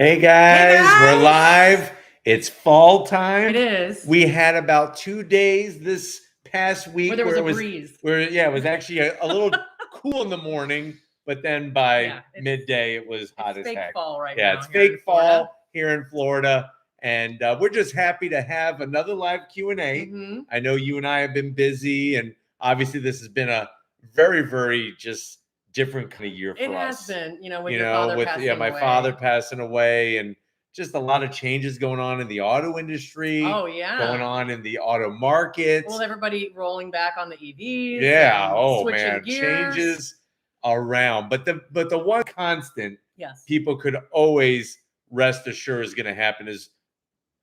Hey guys, we're live. It's fall time. It is. We had about 2 days this past week where there was a breeze. It was actually a little cool in the morning, but then by midday it was hot as fake heck. Fall right yeah, now. It's fake fall here in Florida, and we're just happy to have another live Q&A. Mm-hmm. I know you and I have been busy, and obviously this has been a very, very just different kind of year for us. It has been, with your father passing away. My father passing away, and just a lot of changes going on in the auto industry. Oh, yeah. Going on in the auto market. Well, everybody rolling back on the EVs. Yeah. Oh, switching man. gears. Changes around. But the one constant people could always rest assured is going to happen is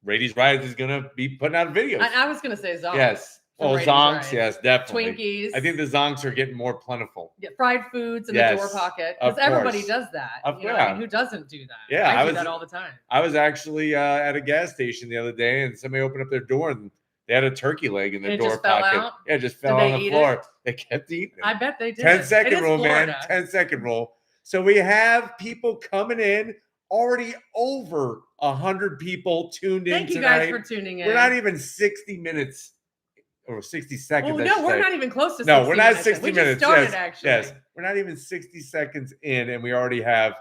Raiti's Rides is going to be putting out videos. I was going to say Zonks. Yes. Well, Zonks, yes, definitely. Twinkies. I think the Zonks are getting more plentiful. Yeah, fried foods in the door pocket. Because everybody does that. Who doesn't do that? Yeah, I do that all the time. I was actually at a gas station the other day, and somebody opened up their door, and they had a turkey leg in their door pocket. Fell out? Yeah, it just fell on the floor. They kept eating it. I bet they did. 10-second rule, man. 10-second rule. So we have people coming in. Already over 100 people tuned in tonight. Thank you guys for tuning in. We're not even 60 minutes. Or 60 seconds. Oh, no, we're not even close to 60 minutes. No, we're not minutes. 60 minutes. We just started, actually. Yes, we're not even 60 seconds in, and we already have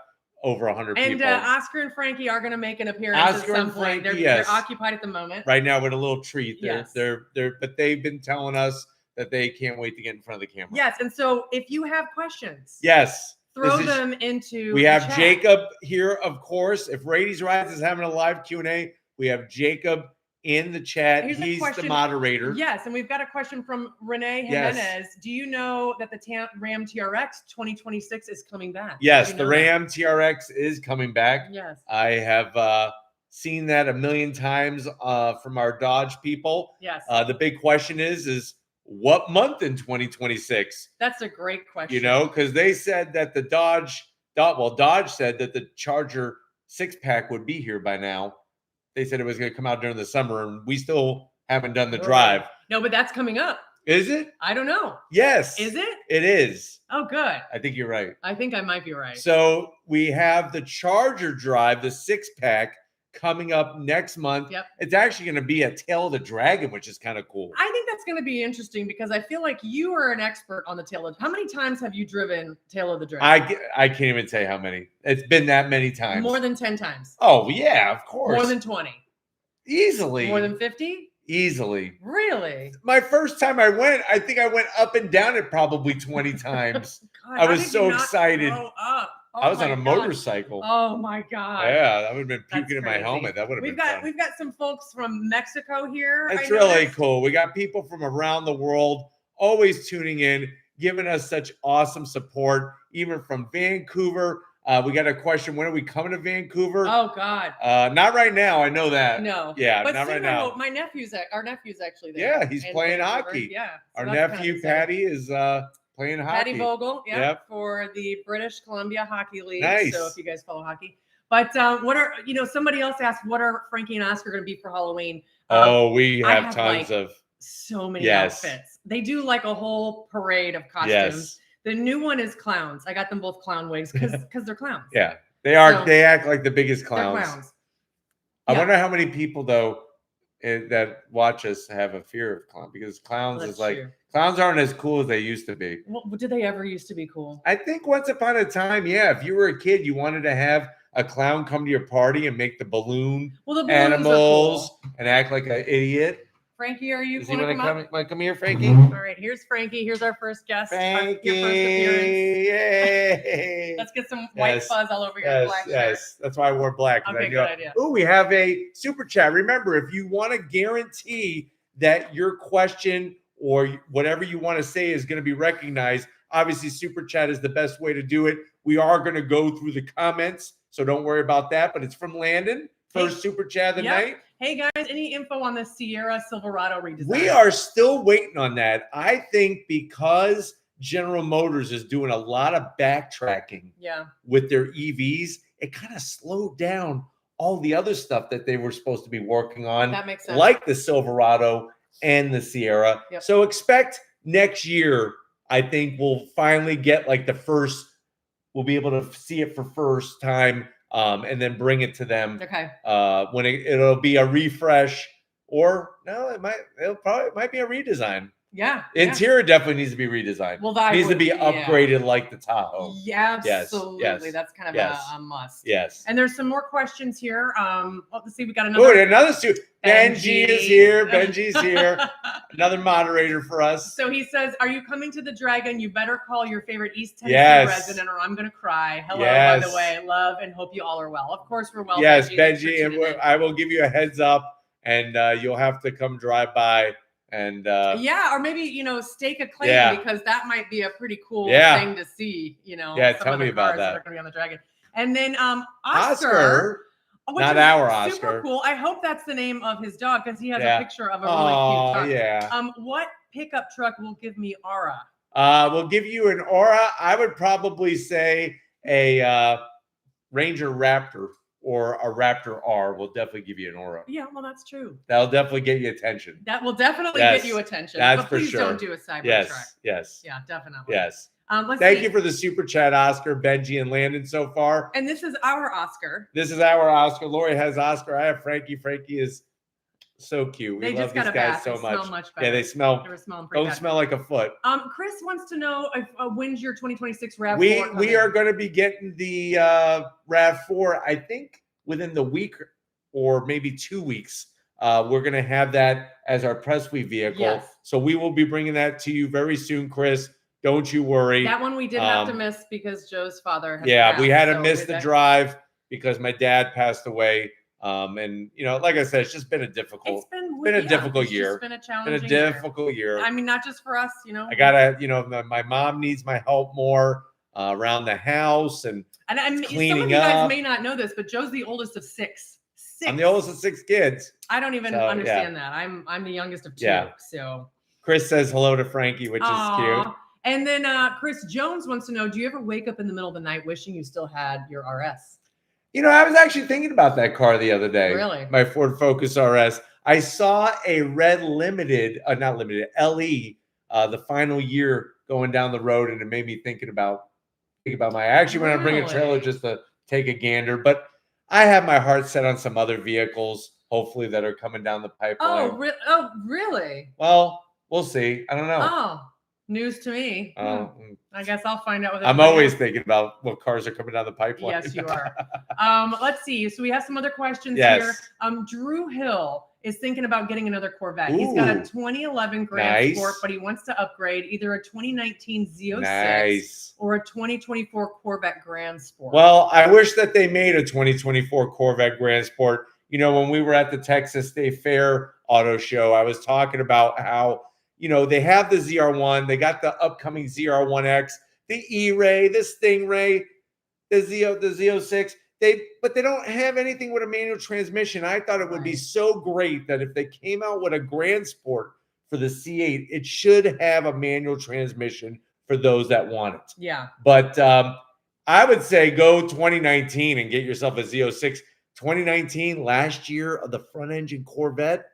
over 100 people. And Oscar and Frankie are going to make an appearance at some point. They're occupied at the moment. Right now with a little treat. Yes. But they've been telling us that they can't wait to get in front of the camera. Yes, and so if you have questions. Yes. Throw them into We have chat. Jacob here, of course. If Raiti's Rides is having a live Q&A, we have Jacob in the chat. He's the moderator. Yes, and we've got a question from Renee Jimenez. Yes. Do you know that the Ram TRX 2026 is coming back? Yes, the Ram TRX is coming back. Yes. I have seen that a million times from our Dodge people. Yes. The big question is what month in 2026? That's a great question. Because they said that the Dodge said that the Charger 6-pack would be here by now. They said it was going to come out during the summer, and we still haven't done the drive. No, but that's coming up. Is it? I don't know. Yes. Is it? It is. Oh, good. I think you're right. I think I might be right. So we have the Charger drive, the 6-pack, coming up next month. Yep. It's actually going to be a Tail of the Dragon, which is kind of cool. I think that's going to be interesting because I feel like you are an expert on the Tail of. How many times have you driven Tail of the Dragon? I can't even say how many. It's been that many times. More than 10 times. Oh, yeah, of course. More than 20. Easily. More than 50? Easily. Really? My first time I went, I think I went up and down it probably 20 times. God, I was so excited. I was on a motorcycle. Oh my God. Yeah, I would have been puking in my helmet. That would have been fun. We've got some folks from Mexico here. It's really cool. We got people from around the world always tuning in, giving us such awesome support, even from Vancouver. We got a question. When are we coming to Vancouver? Oh God. Not right now. I know that. No. Yeah, but not right now. My our nephew's actually there. Yeah, he's playing hockey. Yeah. So our nephew Patty is playing hockey. Patty Vogel, for the British Columbia Hockey League. Nice. So if you guys follow hockey. But what are somebody else asked, what are Frankie and Oscar going to be for Halloween? We have tons of so many outfits. They do like a whole parade of costumes. Yes. The new one is clowns. I got them both clown wigs because they're clowns. Yeah, they are. So, they act like the biggest clowns. They're clowns. I wonder how many people though that watch us have a fear of clowns, because clowns is like clowns aren't as cool as they used to be. Well, did they ever used to be cool? I think once upon a time, if you were a kid, you wanted to have a clown come to your party and make the balloon animals and act like an idiot. Frankie, are you going to come here, Frankie? All right, here's Frankie. Here's our first guest. Frankie, your first appearance. Yay! Let's get some white fuzz all over your black shirt. Yes, that's why I wore black. Okay, good idea. Oh, we have a super chat. Remember, if you want to guarantee that your question or whatever you want to say is going to be recognized, obviously super chat is the best way to do it. We are going to go through the comments, so don't worry about that. But it's from Landon. First super chat of the night. Hey guys, any info on the Sierra Silverado redesign? We are still waiting on that. I think because General Motors is doing a lot of backtracking with their EVs, it kind of slowed down all the other stuff that they were supposed to be working on. That makes sense. Like the Silverado and the Sierra. Yep. So expect next year, I think we'll finally get like we'll be able to see it for first time and then bring it to them. Okay. When it'll be a refresh, or no, it might be a redesign. Yeah. Interior definitely needs to be redesigned. Well, that needs to be upgraded like the Tahoe. Yeah, absolutely. Yes. That's kind of Yes. a must. Yes. And there's some more questions here. Let's see. We got another student. Benji is here. Benji's here. Another moderator for us. So he says, "Are you coming to the Dragon? You better call your favorite East Tennessee resident, or I'm going to cry." Hello, by the way. Love and hope you all are well. Of course, we're well. Yes, Benji, and I will give you a heads up, and you'll have to come drive by. And or maybe stake a claim, because that might be a pretty cool thing to see. Tell me about that. Are going to be on the Dragon. And then Oscar. Not our Oscar. Super cool. I hope that's the name of his dog, because he has a picture of a really cute dog. What pickup truck will give me aura? We'll give you an aura. I would probably say a Ranger Raptor or a Raptor R will definitely give you an aura. Yeah, well, that's true. That'll definitely get you attention. That will definitely get you attention. That's but for please sure. Don't do a cyber truck. Yes. Yeah, definitely. Yes. Thank you for the super chat, Oscar, Benji, and Landon so far. And this is our Oscar. Lori has Oscar. I have Frankie. Frankie is so cute. We love these guys so much. Smell much better. Yeah, they smell. Don't smell like a foot. Chris wants to know if when's your 2026 RAV4 coming? We are going to be getting the RAV4. I think within the week or maybe 2 weeks. We're going to have that as our press week vehicle. Yes. So we will be bringing that to you very soon, Chris. Don't you worry. That one we did have to miss because Joe's father had passed, we had to miss the drive because my dad passed away. And like I said, it's just been a difficult. It's been a difficult year. It's been a challenging difficult year. I mean, not just for us, I gotta, my mom needs my help more around the house and cleaning some of you guys may not know this, but Joe's the oldest of six. I'm the oldest of 6 kids. I don't even understand that. I'm the youngest of 2. Yeah. So Chris says hello to Frankie, which is cute. And then Chris Jones wants to know, do you ever wake up in the middle of the night wishing you still had your RS? I was actually thinking about that car the other day. Really? My Ford Focus RS. I saw a red limited, not limited, LE, the final year going down the road, and it made me think about I actually want to bring a trailer just to take a gander, but I have my heart set on some other vehicles, hopefully, that are coming down the pipeline. Oh, really? Well, we'll see. I don't know. Oh. News to me. I guess I'll find out. I'm always thinking about what cars are coming down the pipeline. Yes, you are. Let's see. So we have some other questions here. Drew Hill is thinking about getting another Corvette. He's got a 2011 Grand Sport, but he wants to upgrade either a 2019 Z06 or a 2024 Corvette Grand Sport. Well, I wish that they made a 2024 Corvette Grand Sport. When we were at the Texas State Fair Auto Show, I was talking about how they have the ZR1, they got the upcoming ZR1X, the E-Ray, the Stingray, the Z06. But they don't have anything with a manual transmission. I thought it would be so great that if they came out with a Grand Sport for the C8, it should have a manual transmission for those that want it. Yeah. But I would say go 2019 and get yourself a Z06. 2019, last year of the front engine Corvette.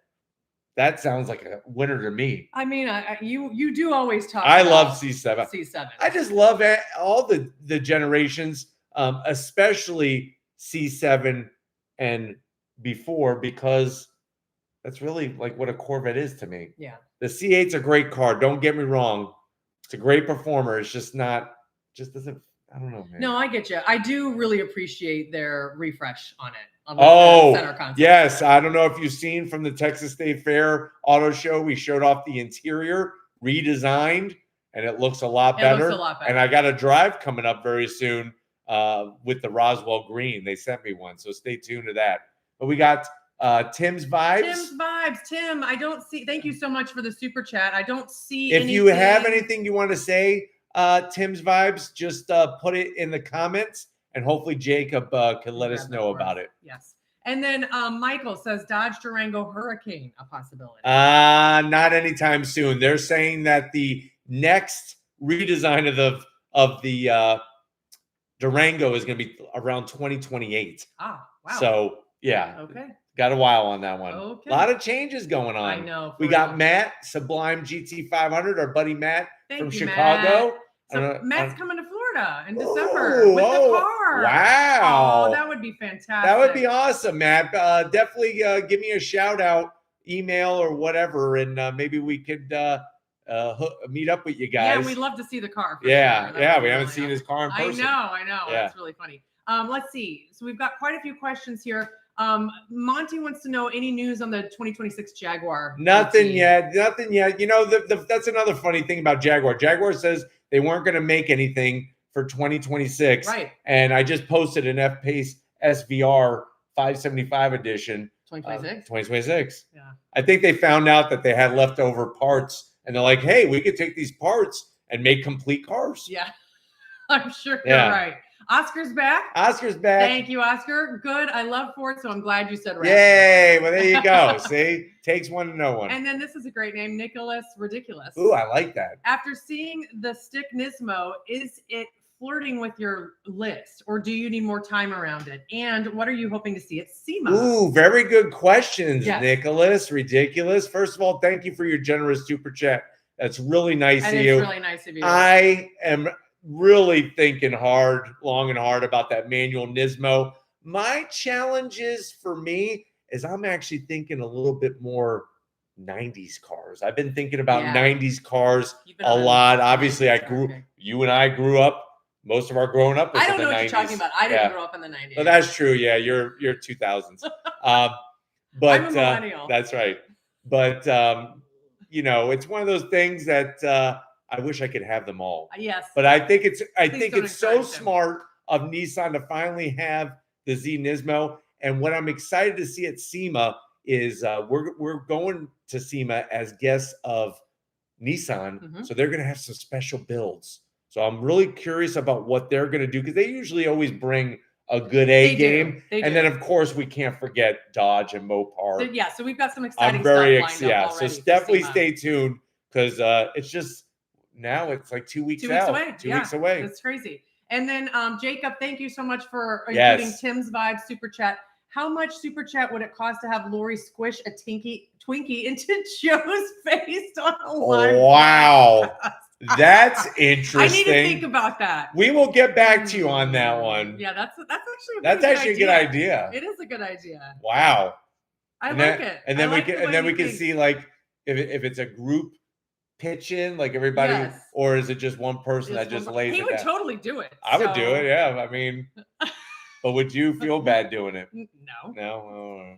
That sounds like a winner to me. I mean, you do always talk. I love C7. C7. I just love all the generations, especially C7 and before, because that's really like what a Corvette is to me. Yeah. The C8's a great car. Don't get me wrong. It's a great performer. It's just doesn't. I don't know, man. No, I get you. I do really appreciate their refresh on it. Center concept. Yes. I don't know if you've seen from the Texas State Fair Auto Show, we showed off the interior redesigned, and it looks a lot better. And I got a drive coming up very soon with the Roswell Green. They sent me one, so stay tuned to that. But we got Tim's Vibes. Tim, I don't see. Thank you so much for the super chat. I don't see. If you have anything you want to say, Tim's Vibes, just put it in the comments. And hopefully Jacob can let us know about it. Yes. And then Michael says Dodge Durango Hurricane, a possibility. Not anytime soon. They're saying that the next redesign of the Durango is going to be around 2028. Ah, wow. So, yeah. Okay. Got a while on that one. Okay. A lot of changes going on. I know. We got Matt, Sublime GT500, our buddy Matt from Matt. Chicago. So Matt's coming to Florida in December with the car. Wow. Oh, that would would be fantastic. That would be awesome, Matt. Definitely give me a shout out, email or whatever, and maybe we could meet up with you guys. Yeah, we'd love to see the car. Yeah, yeah, we haven't seen his car in person. I know. Yeah. That's really funny. Let's see. So we've got quite a few questions here. Monty wants to know any news on the 2026 Jaguar. Nothing yet. You know, that's another funny thing about Jaguar. Jaguar says they weren't going to make anything for 2026. Right. And I just posted an F-Pace SVR 575 edition. 2026? 2026. Yeah. I think they found out that they had leftover parts, and they're like, hey, we could take these parts and make complete cars. Yeah. I'm sure you're right. Oscar's back. Oscar's back. Thank you, Oscar. Good. I love Ford, so I'm glad you said right. Yay. Well, there you go. See? Takes one to know one. And then this is a great name, Nicholas Ridiculous. Ooh, I like that. After seeing the stick Nismo, is it flirting with your list, or do you need more time around it? And what are you hoping to see at SEMA? Ooh, very good questions, yes. Nicholas Ridiculous. First of all, thank you for your generous super chat. That's really nice of you. It's really nice of you. I am really thinking long and hard about that manual Nismo. My challenges for me is I'm actually thinking a little bit more 90s cars. I've been thinking about 90s cars a lot. Obviously, you and I grew up. Most of our growing up was I don't in the know what 90s. you're talking about. I didn't grow up in the 90s. Well, that's true. Yeah, you're 2000s. But I'm a millennial. That's right. But you know, it's one of those things that I wish I could have them all. Yes. But I think it's so smart of Nissan to finally have the Z Nismo. And what I'm excited to see at SEMA is we're going to SEMA as guests of Nissan. So they're going to have some special builds. So I'm really curious about what they're going to do, because they usually always bring a good A game. And then, of course, we can't forget Dodge and Mopar. So we've got some exciting stuff lined up already. So definitely stay tuned, because it's just now it's like 2 weeks out. 2 weeks away. That's crazy. And then Jacob, thank you so much for including Tim's Vibe super chat. How much super chat would it cost to have Lori squish a Twinkie into Joe's face on a live Wow. That's interesting. I need to think about that. We will get back to you on that one. Yeah, that's actually a good idea. It is a good idea. Wow. I like it. And then we can see, like, if it's a group pitch in, like everybody, or is it just one person that just lays it down? He would totally do it. I would do it. Yeah. I mean, but would you feel bad doing it? No.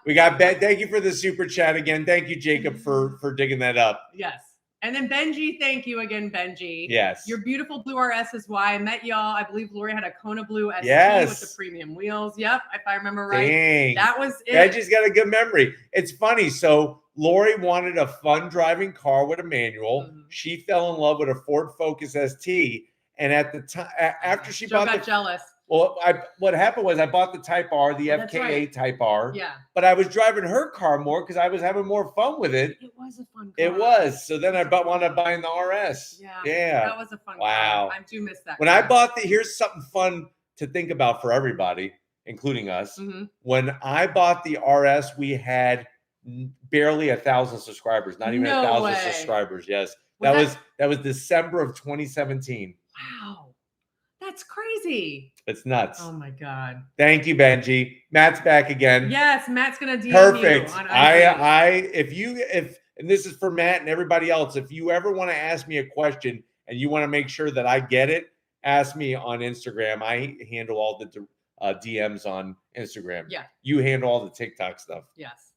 We got Ben. Thank you for the super chat again. Thank you, Jacob, for digging that up. Yes. And then Benji, thank you again, Benji. Yes. Your beautiful blue RS is why I met y'all. I believe Lori had a Kona Blue ST with the premium wheels. Yep, if I remember right. Dang. That was it. Benji's got a good memory. It's funny. So Lori wanted a fun driving car with a manual. She fell in love with a Ford Focus ST. And at the time, after she got jealous. Well, what happened was I bought the Type R, the FK8 Type R. Yeah. But I was driving her car more because I was having more fun with it. It was a fun car. It was. So then I wound up buying the RS. Yeah. That was a fun car. I do miss that. When I bought here's something fun to think about for everybody, including us. When I bought the RS, we had barely 1,000 subscribers. Not even 1,000 subscribers. Yes. That was December of 2017. Wow. That's crazy. It's nuts. Oh my God. Thank you, Benji. Matt's back again. Yes, Matt's gonna DM Perfect. you on if and this is for Matt and everybody else, if you ever want to ask me a question and you want to make sure that I get it, ask me on Instagram. I handle all the DMs on Instagram. Yeah. You handle all the TikTok stuff. Yes.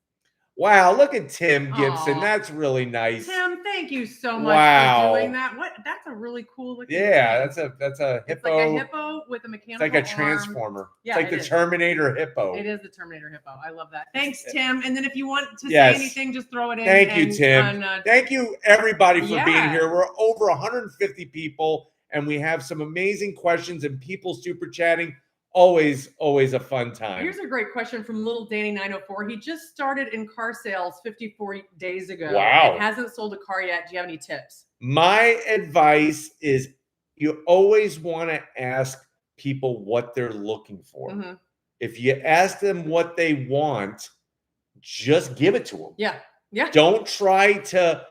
Wow, look at Tim Gibson. Aww. That's really nice. Tim, thank you so much for doing that. That's a really cool looking thing. That's a hippo. It's like a hippo with a mechanical It's like a transformer. Arm. Yeah, it's like the Terminator hippo. It is the Terminator hippo. I love that. Thanks, Tim. And then if you want to say anything, just throw it in. Thank you, Tim. Thank you, everybody, for being here. We're over 150 people, and we have some amazing questions and people super chatting. Always a fun time. Here's a great question from Little Danny 904. He just started in car sales 54 days ago. Wow. And hasn't sold a car yet. Do you have any tips? My advice is you always want to ask people what they're looking for. If you ask them what they want, just give it to them. Yeah. Don't try to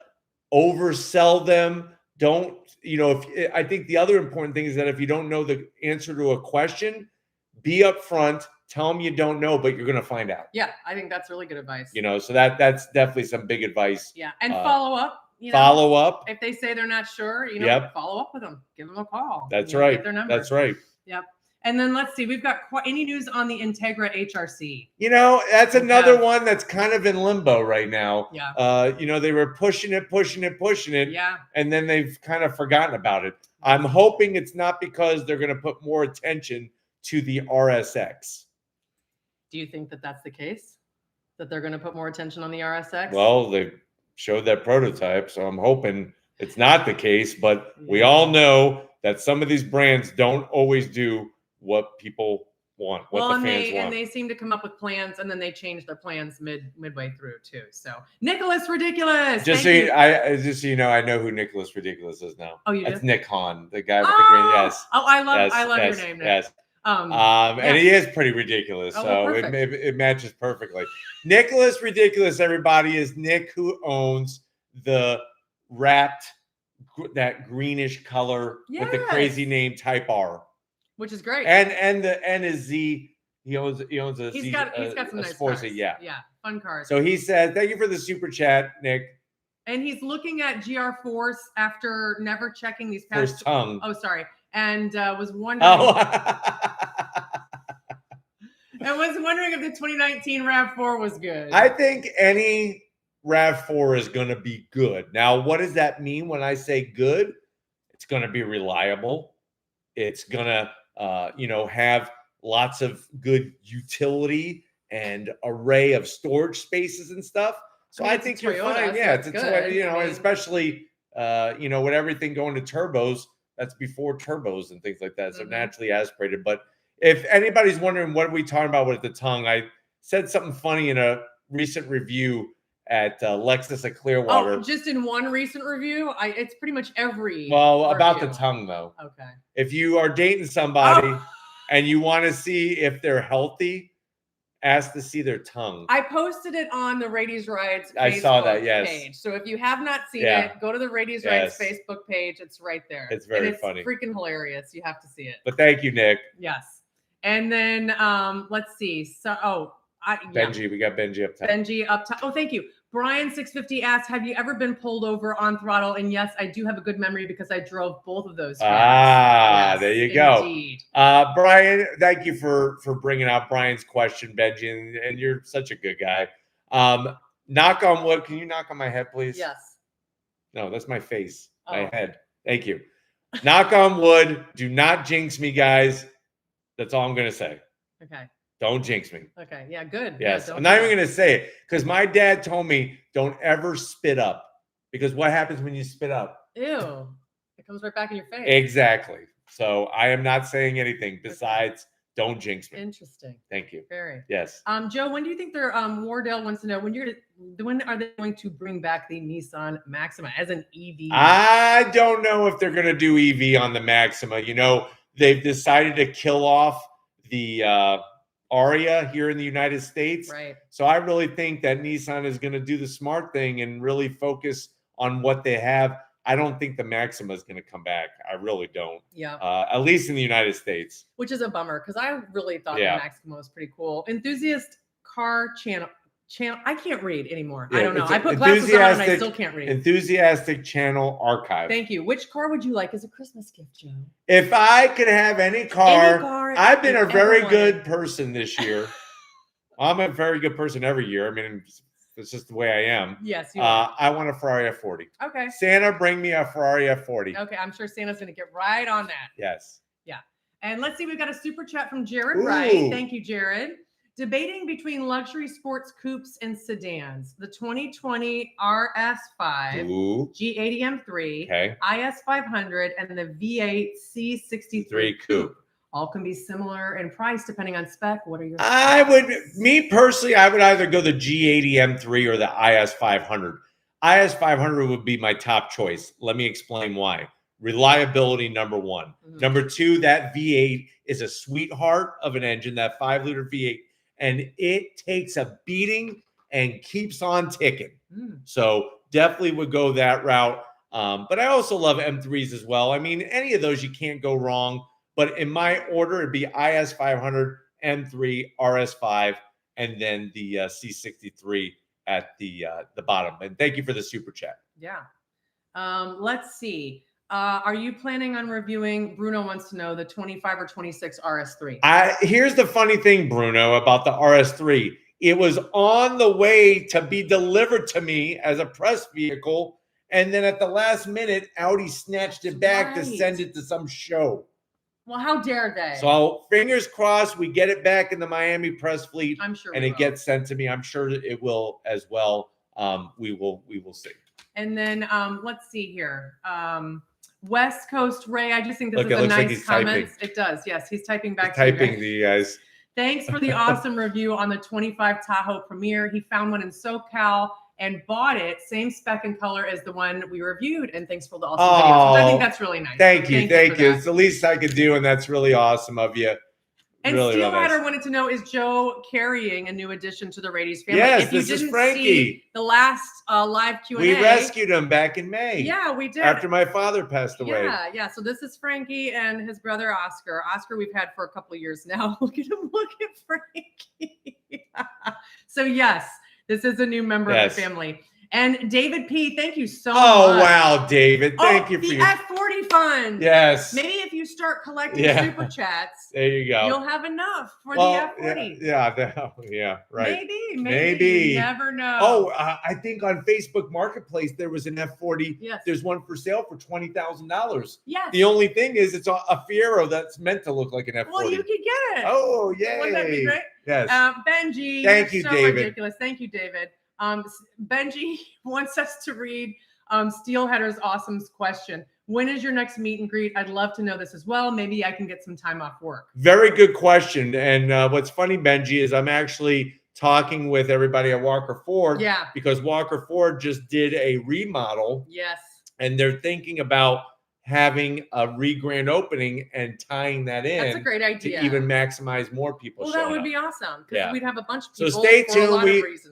oversell them. I think the other important thing is that if you don't know the answer to a question, be upfront. Tell them you don't know, but you're going to find out. Yeah, I think that's really good advice. So that's definitely some big advice. Yeah, and follow up. Follow up. If they say they're not sure, follow up with them. Give them a call. That's right. Get their number. That's right. Yep. And then let's see, we've got any news on the Integra HRC? That's another one that's kind of in limbo right now. Yeah. They were pushing it. Yeah. And then they've kind of forgotten about it. I'm hoping it's not because they're going to put more attention to the RSX. Do you think that that's the case? That they're going to put more attention on the RSX? Well, they showed that prototype, so I'm hoping it's not the case. But we all know that some of these brands don't always do what people want, what the fans want. And they seem to come up with plans, and then they change their plans midway through too. So Nicholas Ridiculous. Just so you know, I know who Nicholas Ridiculous is now. Oh, you do? That's Nick Hahn, the guy with the green. Yes. Oh, I love your name, Nick. Yes. And he is pretty ridiculous, so it matches perfectly. Nicholas Ridiculous, everybody, is Nick, who owns the wrapped, that greenish color with the crazy name Type R, which is great. And his Z. He owns a he's Z. Got some nice Sports cars. Yeah, fun cars. So he said, "Thank you for the super chat, Nick." And he's looking at GR4s after never checking these past. First tongue. Oh, sorry. And was wondering. I was wondering if the 2019 RAV4 was good. I think any RAV4 is going to be good. Now, what does that mean when I say good? It's going to be reliable. It's going to, have lots of good utility and array of storage spaces and stuff. So I think you're fine. Yeah, it's good. Especially, with everything going to turbos, that's before turbos and things like that. So naturally aspirated. But if anybody's wondering what are we talking about with the tongue, I said something funny in a recent review at Lexus at Clearwater. Oh, just in one recent review? It's pretty much every about the tongue, though. Okay. If you are dating somebody and you want to see if they're healthy, ask to see their tongue. I posted it on the Raities Rides Facebook I saw that, yes. page. So if you have not seen it, go to the Raities Rides Facebook page. It's right there. It's very funny. It's freaking hilarious. You have to see it. But thank you, Nick. Yes. And then let's see. So Benji, we got Benji up top. Benji up top. Oh, thank you. Brian 650 asks, have you ever been pulled over on throttle? And yes, I do have a good memory because I drove both of those. Yes, there you go. Indeed. Brian, thank you for bringing out Brian's question, Benji, and you're such a good guy. Knock on wood. Can you knock on my head, please? Yes. No, that's my face, my head. Thank you. Knock on wood. Do not jinx me, guys. That's all I'm going to say. Okay. Don't jinx me. Okay. Yeah, good. Yes. I'm not even going to say it because my dad told me don't ever spit up because what happens when you spit up? Ew. It comes right back in your face. Exactly. So I am not saying anything besides don't jinx me. Interesting. Thank you. Very. Yes. Joe, when do you think they're Wardell wants to know when are they going to bring back the Nissan Maxima as an EV? I don't know if they're going to do EV on the Maxima. They've decided to kill off the Aria here in the United States. Right. So I really think that Nissan is going to do the smart thing and really focus on what they have. I don't think the Maxima is going to come back. I really don't. Yeah. At least in the United States. Which is a bummer because I really thought the Maxima was pretty cool. Enthusiast Car Channel. I can't read anymore. I don't know. I put glasses on and I still can't read. Enthusiastic Channel Archive. Thank you. Which car would you like as a Christmas gift, Joe? If I could have any car I've been a very good person this year. I'm a very good person every year. I mean, it's just the way I am. Yes, you are. I want a Ferrari F40. Okay. Santa, bring me a Ferrari F40. Okay, I'm sure Santa's going to get right on that. Yes. Yeah. And let's see, we've got a super chat from Jared Wright. Thank you, Jared. Debating between luxury sports coupes and sedans, the 2020 RS5, G80 M3, IS500, and the V8 C63 Coupe. All can be similar in price depending on spec. What are your Me personally, I would either go the G80 M3 or the IS500. IS500 would be my top choice. Let me explain why. Reliability, number one. Number two, that V8 is a sweetheart of an engine, that 5-liter V8. And it takes a beating and keeps on ticking. So definitely would go that route. But I also love M3s as well. I mean, any of those you can't go wrong. But in my order, it'd be IS 500, M3, RS5, and then the C63 at the bottom. And thank you for the super chat. Yeah. Let's see. Are you planning on reviewing? Bruno wants to know the 25 or 26 RS3. Here's the funny thing, Bruno, about the RS3. It was on the way to be delivered to me as a press vehicle, and then at the last minute, Audi snatched it back to send it to some show. Well, how dare they? So fingers crossed we get it back in the Miami press fleet. I'm sure, and it gets sent to me. I'm sure it will as well. We will see. And then let's see here. West Coast Ray, I just think this is a nice comment. It does. Yes, he's typing back. Typing to you guys. Thanks for the awesome review on the 25 Tahoe Premier. He found one in SoCal and bought it, same spec and color as the one we reviewed. And thanks for the awesome videos. I think that's really nice. Thank you. It's the least I could do, and that's really awesome of you. And really, Steelheader wanted to know, is Joe carrying a new addition to the Raiti's family? Yes, this is Frankie. See the last live Q&A. We rescued him back in May. Yeah, we did. After my father passed away. Yeah. So this is Frankie and his brother Oscar. Oscar we've had for a couple of years now. Look at him. Look at Frankie. So yes, this is a new member of the family. And David P, thank you so much. Oh, wow, David. Thank you for the F40 fund. Yes. Maybe if you start collecting super chats, there you go. You'll have enough for the F40. Yeah, right. Maybe. You never know. Oh, I think on Facebook Marketplace, there was an F40. Yes. There's one for sale for $20,000. Yes. The only thing is it's a Fiero that's meant to look like an F40. Well, you could get it. Oh, yay. Wouldn't that be great? Yes. Benji. Thank you, David. Ridiculous. Thank you, David. Benji wants us to read Steelheader's awesome question. When is your next meet and greet? I'd love to know this as well. Maybe I can get some time off work. Very good question. And what's funny, Benji, is I'm actually talking with everybody at Walker Ford. Yeah. Because Walker Ford just did a remodel. Yes. And they're thinking about having a re-grand opening and tying that in. That's a great idea. To even maximize more people. Well, that would be awesome because we'd have a bunch of people. So stay tuned.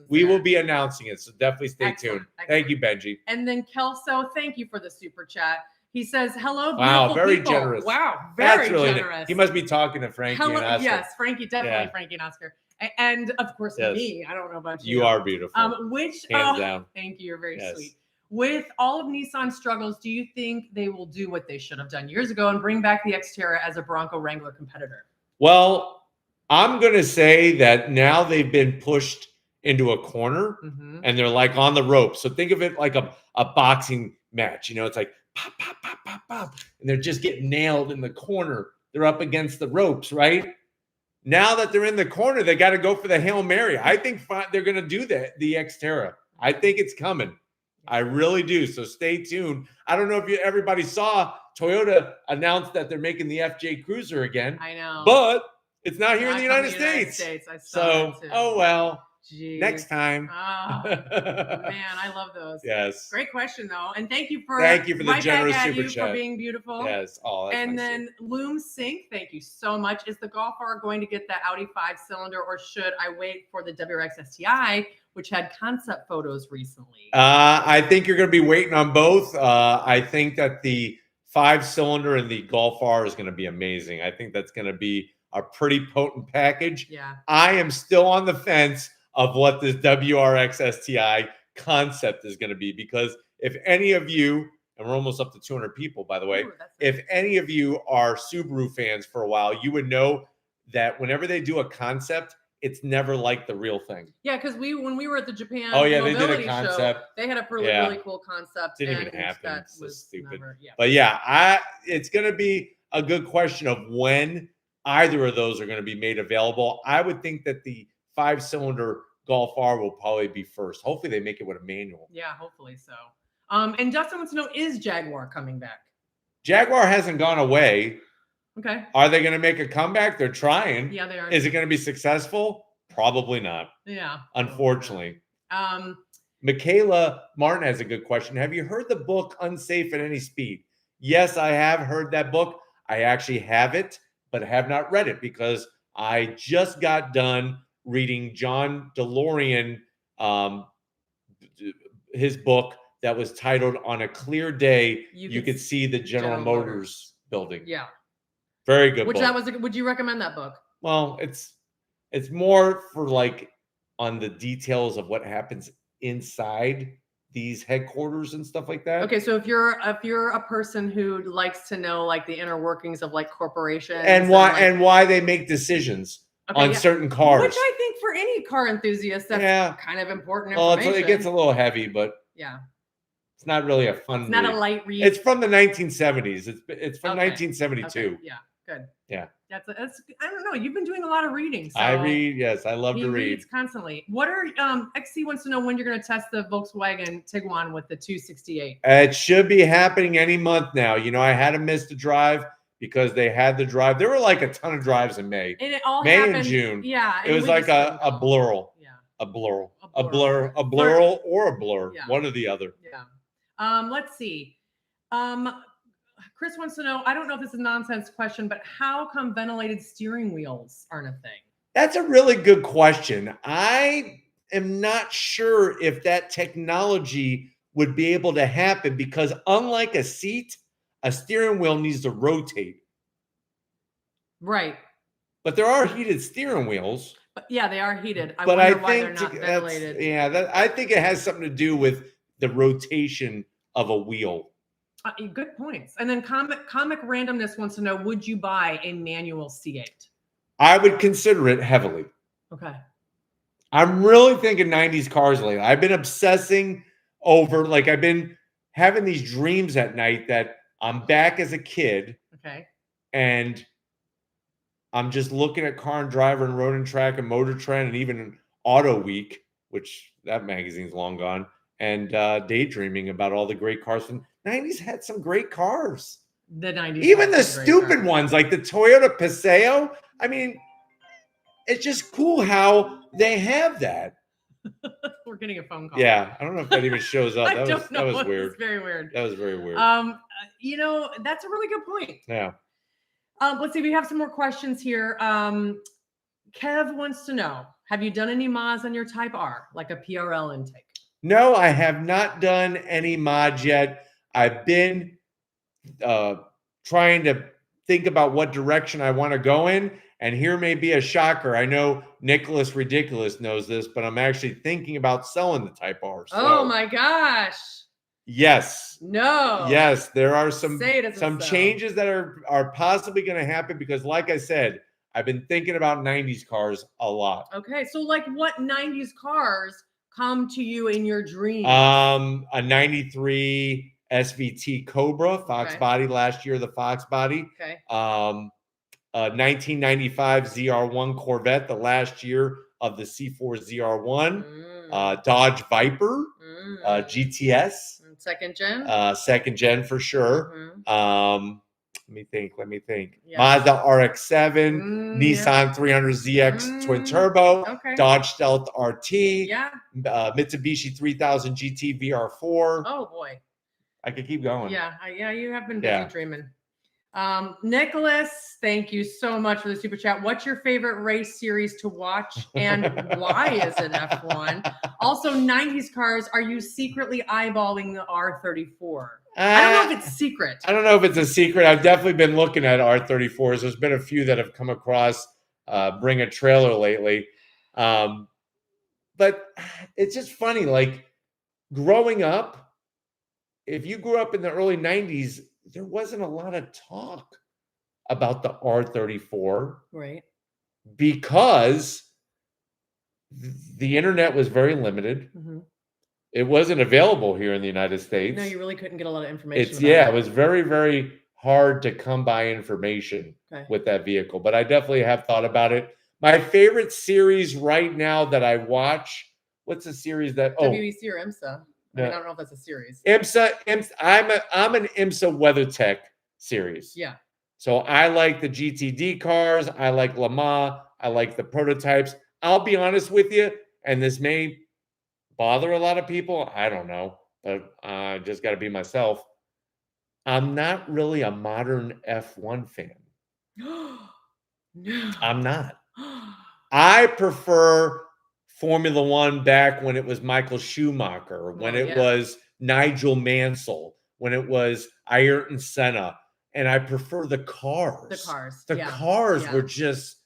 We will be announcing it. So definitely stay tuned. Excellent. Thank you, Benji. And then Kelso, thank you for the super chat. He says, hello, beautiful wow, very people. generous. Wow, very generous. He must be talking to Frankie and Oscar. Yes, Frankie, definitely Frankie and Oscar. And of course, me. I don't know about you. You are beautiful. Hands down. Thank you. You're very sweet. With all of Nissan's struggles, do you think they will do what they should have done years ago and bring back the Xterra as a Bronco Wrangler competitor? Well, I'm going to say that now they've been pushed into a corner and they're like on the ropes. So think of it like a boxing match. You know, it's like pop, pop, pop, pop, pop. And they're just getting nailed in the corner. They're up against the ropes, right? Now that they're in the corner, they got to go for the Hail Mary. I think they're going to do that, the Xterra. I think it's coming. I really do. So stay tuned. I don't know if everybody saw Toyota announced that they're making the FJ Cruiser again. I know. But it's not here in the United States. I saw that too. Oh well. Jeez. Next time. Oh, man, I love those. Yes. Great question though. And thank you for the generous super chat. For being beautiful. Yes. Oh, that's and nice. then Loom Sync, thank you so much. Is the Golf R going to get the Audi 5-cylinder or should I wait for the WRX STI, which had concept photos recently? I think you're going to be waiting on both. I think that the 5-cylinder and the Golf R is going to be amazing. I think that's going to be a pretty potent package. Yeah. I am still on the fence of what this WRX STI concept is going to be, because if any of you, and we're almost up to 200 people, by the way, if any of you are Subaru fans for a while, you would know that whenever they do a concept, it's never like the real thing. Yeah, because when we were at the Japan they did a concept show, they had a really cool concept. Didn't even happen. That was stupid. Never, But it's going to be a good question of when either of those are going to be made available. I would think that the 5-cylinder Golf R will probably be first. Hopefully they make it with a manual. Yeah, hopefully so. And Justin wants to know, is Jaguar coming back? Jaguar hasn't gone away. Okay. Are they going to make a comeback? They're trying. Yeah, they are. Is it going to be successful? Probably not. Yeah. Unfortunately. Michaela Martin has a good question. Have you heard the book Unsafe at Any Speed? Yes, I have heard that book. I actually have it, but have not read it because I just got done reading John DeLorean, his book that was titled On a Clear Day, you could see the General Motors building. Yeah. Very good book. book. Would you recommend that book? Well, it's more for like on the details of what happens inside these headquarters and stuff like that. Okay, so if you're a person who likes to know like the inner workings of like corporations and why they make decisions on certain cars, which I think for any car enthusiast that's kind of important information. Well, it gets a little heavy, but it's not really a fun. It's not a light read. It's from the 1970s. It's from 1972. Okay. Yeah, good. Yeah. That's I don't know. You've been doing a lot of reading. So I read. Yes, I love to read. He reads constantly. What are XC wants to know when you're going to test the Volkswagen Tiguan with the 268. It should be happening any month now. You know, I had to miss the drive because they had the drive. There were like a ton of drives in May. And it all May happened, and June. Yeah. It was like a blur. Yeah. A blur or a blur. Yeah. One or the other. Yeah. Let's see. Chris wants to know, I don't know if this is a nonsense question, but how come ventilated steering wheels aren't a thing? That's a really good question. I am not sure if that technology would be able to happen because unlike a seat, a steering wheel needs to rotate. Right. But there are heated steering wheels. But yeah, they are heated. I wonder why they're not ventilated. I think it has something to do with the rotation of a wheel. Good points. And then Comic Randomness wants to know, would you buy a manual C8? I would consider it heavily. Okay. I'm really thinking 90s cars lately. I've been obsessing over, like I've been having these dreams at night that I'm back as a kid. Okay. And I'm just looking at Car and Driver and Road and Track and Motor Trend and even Auto Week, which that magazine's long gone, and daydreaming about all the great cars from 90s had some great cars. The 90s. Even the stupid ones like the Toyota Paseo. I mean, it's just cool how they have that. We're getting a phone call. Yeah. I don't know if that even shows up. That was weird. It's very weird. That was very weird. You know, that's a really good point. Yeah. Let's see. We have some more questions here. Kev wants to know, have you done any mods on your Type R, like a PRL intake? No, I have not done any mods yet. I've been trying to think about what direction I want to go in. And here may be a shocker. I know Nicholas Ridiculous knows this, but I'm actually thinking about selling the Type R. So, oh my gosh. Yes. No. Yes, there are some changes that are possibly going to happen because, like I said, I've been thinking about 90s cars a lot. Okay, so like what 90s cars come to you in your dreams? A 93 SVT Cobra, Fox body last year, the Fox body. Okay. 1995 ZR1 Corvette, the last year of the C4 ZR1. Dodge Viper, GTS. Second gen for sure. Let me think. Yeah. Mazda RX-7, Nissan 300ZX twin turbo, Dodge Stealth RT, Mitsubishi 3000 GT VR4. Oh boy. I could keep going. Yeah, you have been busy dreaming. Nicholas, thank you so much for the super chat. What's your favorite race series to watch and why is it F1? Also, 90s cars, are you secretly eyeballing the R34? I don't know if it's secret. I don't know if it's a secret. I've definitely been looking at R34s. There's been a few that have come across Bring a Trailer lately. But it's just funny, like growing up, if you grew up in the early 90s, there wasn't a lot of talk about the R34. Right. Because the internet was very limited. Mm-hmm. It wasn't available here in the United States. No, you really couldn't get a lot of information. It was very, very hard to come by information with that vehicle. But I definitely have thought about it. My favorite series right now that I watch, what's the series that WEC or IMSA? I mean, I don't know if that's a series. IMSA. I'm an IMSA WeatherTech series. Yeah. So I like the GTD cars. I like Le Mans. I like the prototypes. I'll be honest with you, and this may bother a lot of people. I don't know, but I just got to be myself. I'm not really a modern F1 fan. No. I'm not. I prefer Formula One back when it was Michael Schumacher, when it was Nigel Mansell, when it was Ayrton Senna. and I prefer the cars. The cars. The cars were just,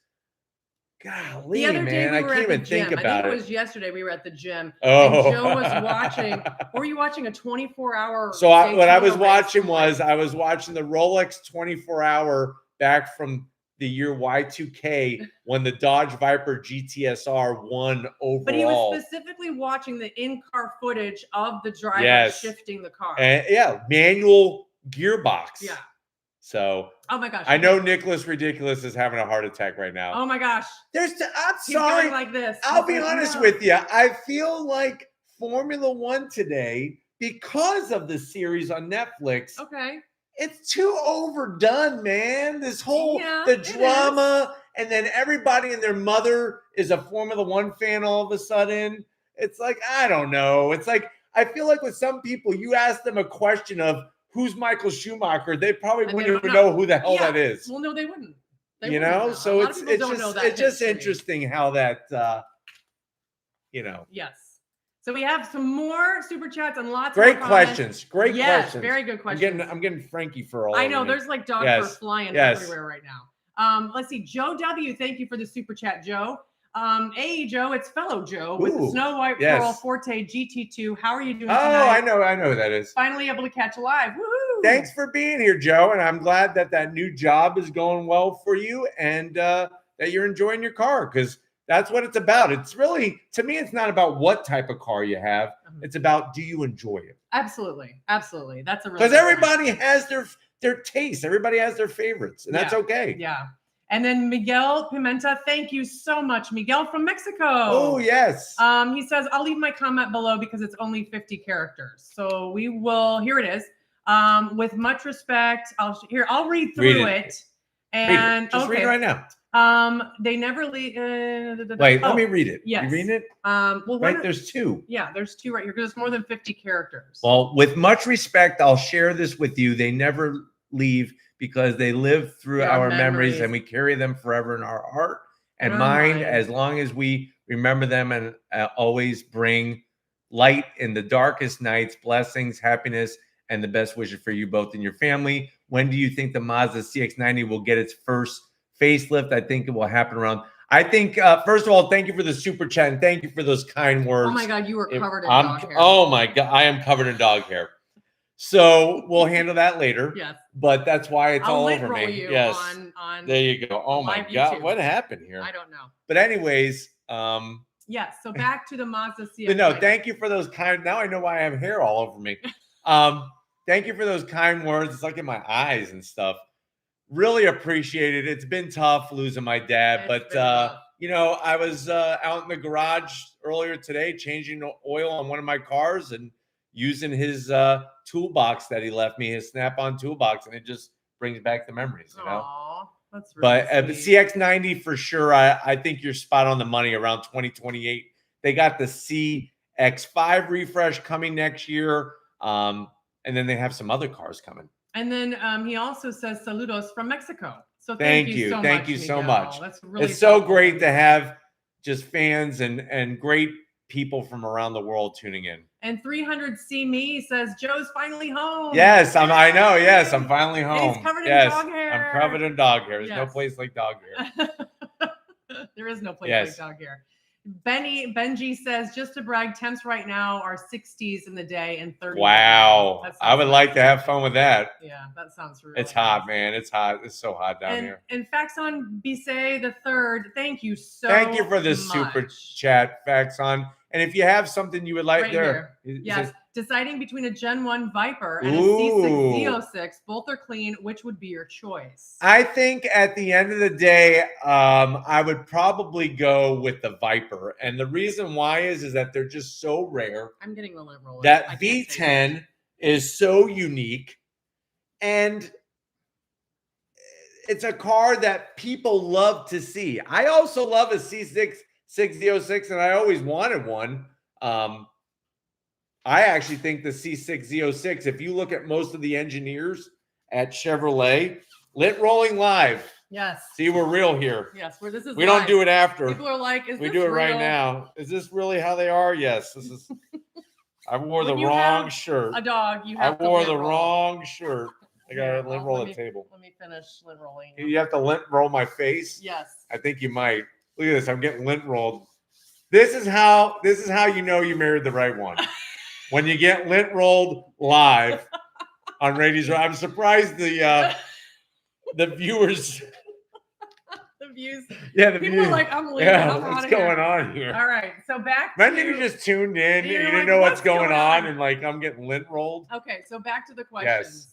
golly, the other day man, we were I can't at even the gym. think about I think it. it was yesterday we were at the gym. Oh. And Joe was watching. What were you watching? A 24-hour. So what I was watching was I was watching the Rolex 24-hour back from the year Y2K when the Dodge Viper GTSR won overall. But he was specifically watching the in-car footage of the driver shifting the car. And manual gearbox. Yeah. So, oh my gosh, I know Nicholas Ridiculous is having a heart attack right now. Oh my gosh, I'm sorry. He's like this. I'll be honest with you. I feel like Formula One today, because of the series on Netflix. Okay. It's too overdone, man. This whole the drama, and then everybody and their mother is a Formula One fan all of a sudden. It's like, I don't know. It's like, I feel like with some people, you ask them a question of who's Michael Schumacher, they probably wouldn't even know who the hell that is. Well, no, they wouldn't. So it's just interesting how that Yes. So we have some more super chats and lots great more questions. Great questions. Very good questions. I'm getting Frankie for all. I know there's like dog fur flying everywhere right now. Let's see. Joe W. Thank you for the super chat, Joe. Hey Joe, it's fellow Joe with the Snow White Pearl Forte GT2. How are you doing tonight? I know who that is. Finally able to catch a live. Woohoo! Thanks for being here, Joe, and I'm glad that new job is going well for you and that you're enjoying your car, because that's what it's about. It's really, to me, it's not about what type of car you have. It's about, do you enjoy it? Absolutely. Absolutely. That's a really because everybody has their taste. Everybody has their favorites, and that's okay. Yeah. And then Miguel Pimenta, thank you so much. Miguel from Mexico. Oh, yes. He says, I'll leave my comment below because it's only 50 characters. So we will, here it is. With much respect, I'll read through it. And just read it right now. They never leave. Wait, let me read it. Yes. You reading it? Well, right, there's two. Yeah, there's two right here because it's more than 50 characters. Well, with much respect, I'll share this with you. They never leave because they live through our memories, and we carry them forever in our heart and mind, as long as we remember them, and always bring light in the darkest nights, blessings, happiness, and the best wishes for you both and your family. When do you think the Mazda CX-90 will get its first facelift? I think it will happen around. I think, first of all, thank you for the super chat, and thank you for those kind words. Oh my God, you were covered in dog hair. Oh my God, I am covered in dog hair. So we'll handle that later. Yes. But that's why it's all over me. You yes. On there you go. Oh my God, YouTube. what happened here? I don't know. But anyways, yes. So back to the Mazda CX-90. No, thank you for those kind. Now I know why I have hair all over me. Thank you for those kind words. It's like in my eyes and stuff. Really appreciate it. It's been tough losing my dad, but I was out in the garage earlier today changing oil on one of my cars and using his toolbox that he left me, his Snap-on toolbox, and it just brings back the memories, Aww, that's really sweet. CX-90 for sure. I think you're spot on the money. Around 2028, they got the CX-5 refresh coming next year, and then they have some other cars coming. And then he also says saludos from Mexico. So thank you so much. That's really it's so great to have just fans and great people from around the world tuning in. And 300 See Me says Joe's finally home. Yes, I know. Yes, I'm finally home. And he's covered in dog hair. I'm covered in dog hair. There's no place like dog hair. There is no place like dog hair. Benji says, just to brag, temps right now are 60s in the day and 30s. Wow. I would like to have fun with that. Yeah, that sounds really It's hot, man. It's hot. It's so hot down here. And Faxon Bisset the third, thank you so much. Thank you for the super chat, Faxon. And if you have something you would like yes. Deciding between a Gen 1 Viper and a C6 Z06, both are clean. Which would be your choice? I think at the end of the day, I would probably go with the Viper. And the reason why is that they're just so rare. I'm getting the lint roller. That V10 is so unique. And it's a car that people love to see. I also love a C6 Z06, and I always wanted one. I actually think the C6 Z06, if you look at most of the engineers at Chevrolet, lit rolling live. Yes. See, we're real here. Yes, this is we don't do it after. People are like, we do it right now. Is this really how they are? Yes. This is. I wore the wrong shirt. A dog. You have I wore the wrong shirt. I got to lint roll the table. Let me finish lint rolling. You have to lint roll my face? Yes. I think you might. Look at this. I'm getting lint rolled. This is how you know you married the right one. When you get lint rolled live on Raiti's. I'm surprised the viewers. The views. Yeah, the people views. Are like, I'm leaving. Yeah, I'm what's going on here? All right, so back Imagine to. you just tuned in. You didn't like, know what's going on, and like I'm getting lint rolled. Okay, so back to the questions.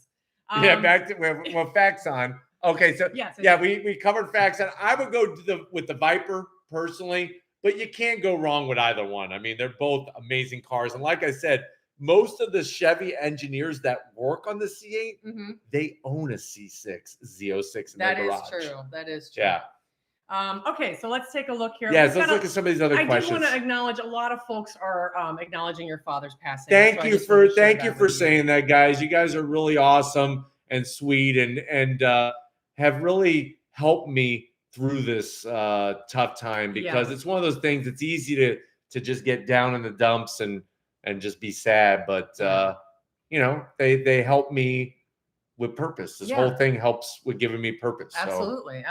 Yes. Back to well, facts on. Okay, so yes, we covered facts on. I would go with the Viper personally, but you can't go wrong with either one. I mean, they're both amazing cars, and like I said, most of the Chevy engineers that work on the C8, they own a C6 Z06 in their garage. That is true. Yeah. Okay, so let's take a look here. Yes, let's look at some of these other questions. I do want to acknowledge a lot of folks are acknowledging your father's passing. Thank you for saying that, guys. You guys are really awesome and sweet, and have really helped me through this tough time, because it's one of those things. It's easy to just get down in the dumps and just be sad, but they help me with purpose. This whole thing helps with giving me purpose. Absolutely.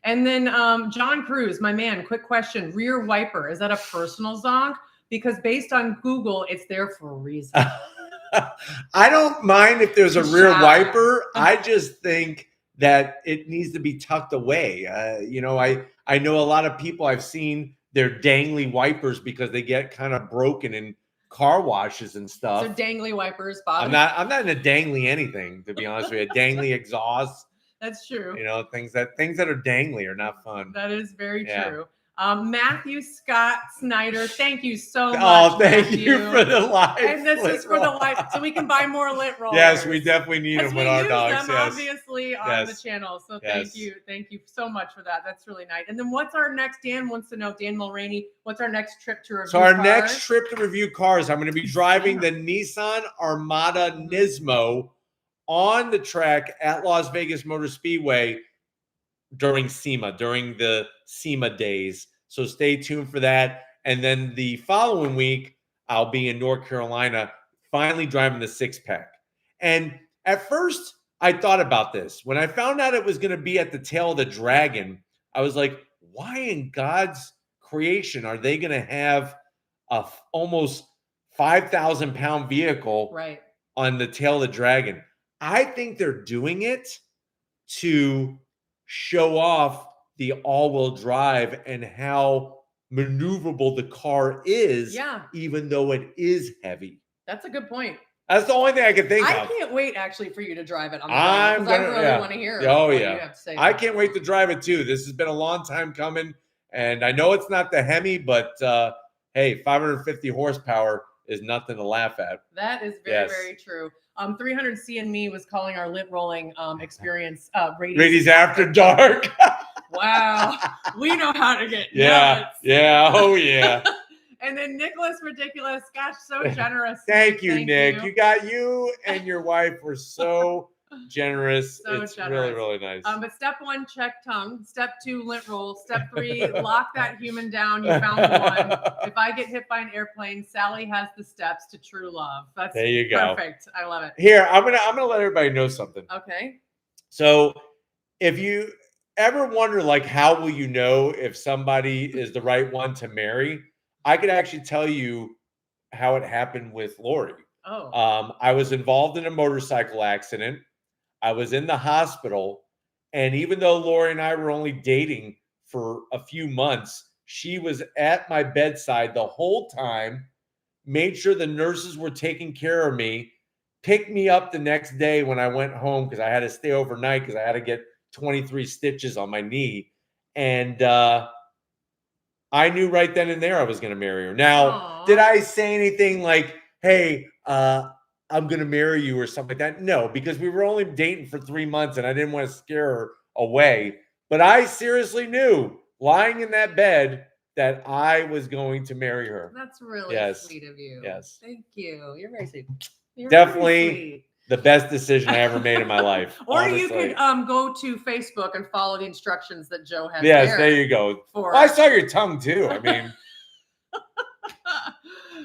And then John Cruz, my man, quick question. Rear wiper, is that a personal zonk? Because based on Google, it's there for a reason. I don't mind if there's a rear wiper. I just think that it needs to be tucked away. I know a lot of people, I've seen their dangly wipers because they get kind of broken in car washes and stuff. So dangly wipers, Bob. I'm not in a dangly anything, to be honest with you. Dangly exhaust. That's true. Things that are dangly are not fun. That is very true. Matthew Scott Snyder, thank you so much. Oh, thank Matthew. you for the live. And this is for the live, so we can buy more lint rollers. Yes, we definitely need them with our dogs. Them obviously on the channel. So thank you so much for that. That's really nice. And then what's our next? Dan wants to know. Dan Mulroney, what's our next trip to review? So our next trip to review cars, I'm going to be driving the Nissan Armada Nismo on the track at Las Vegas Motor Speedway during SEMA, during the SEMA days. So stay tuned for that. And then the following week, I'll be in North Carolina, finally driving the 6-pack. And at first, I thought about this. When I found out it was going to be at the Tail of the Dragon, I was like, why in God's creation are they going to have a almost 5,000-pound vehicle on the Tail of the Dragon? I think they're doing it to show off the all-wheel drive and how maneuverable the car is, even though it is heavy. That's a good point. That's the only thing I can think of. I can't wait actually for you to drive it on the I really want to hear what you have to say. I can't wait to drive it too. This has been a long time coming, and I know it's not the Hemi, but hey, 550 horsepower is nothing to laugh at. That is very true. 300C and Me was calling our lint rolling experience Raiti's After Dark. Wow. We know how to get nuts. Oh yeah. And then Nicholas Ridiculous, gosh, so generous. Thank you, Nick. You and your wife were so generous. It's really, really nice. But step 1, check tongue. Step 2, lint roll. Step 3, lock that human down. You found one. If I get hit by an airplane, Sally has the steps to true love. That's there you go. Perfect. I love it. Here, I'm gonna let everybody know something. Okay. So if you ever wonder, like, how will you know if somebody is the right one to marry? I could actually tell you how it happened with Lori. Oh. I was involved in a motorcycle accident. I was in the hospital, and even though Lori and I were only dating for a few months, she was at my bedside the whole time, made sure the nurses were taking care of me, picked me up the next day when I went home because I had to stay overnight because I had to get 23 stitches on my knee. And I knew right then and there I was going to marry her. Now, did I say anything like, hey, I'm going to marry you or something like that? No, because we were only dating for 3 months and I didn't want to scare her away. But I seriously knew, lying in that bed, that I was going to marry her. That's really sweet of you. Yes. Thank you. You're very sweet. You're definitely very sweet. The best decision I ever made in my life. Or honestly. You could go to Facebook and follow the instructions that Joe has. Yes, there you go. Well, I saw your tongue too. I mean.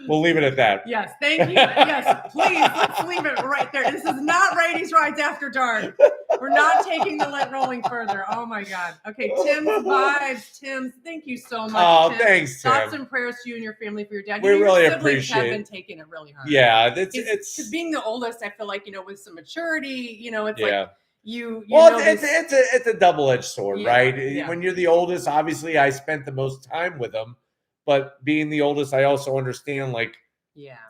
We'll leave it at that. Yes, thank you. Yes, please, let's leave it right there. This is not Raiti's Rides After Dark. We're not taking the lit rolling further. Oh my God. Okay, Tim's vibes. Tim, thank you so much. Oh, Tim. thanks, Tim. Thoughts and prayers to you and your family for your dad. We really your siblings appreciate have been taking it really hard. Yeah, it's because being the oldest, I feel like, with some maturity, it's like you well, it's a double-edged sword, right? Yeah. When you're the oldest, obviously I spent the most time with them, but being the oldest, I also understand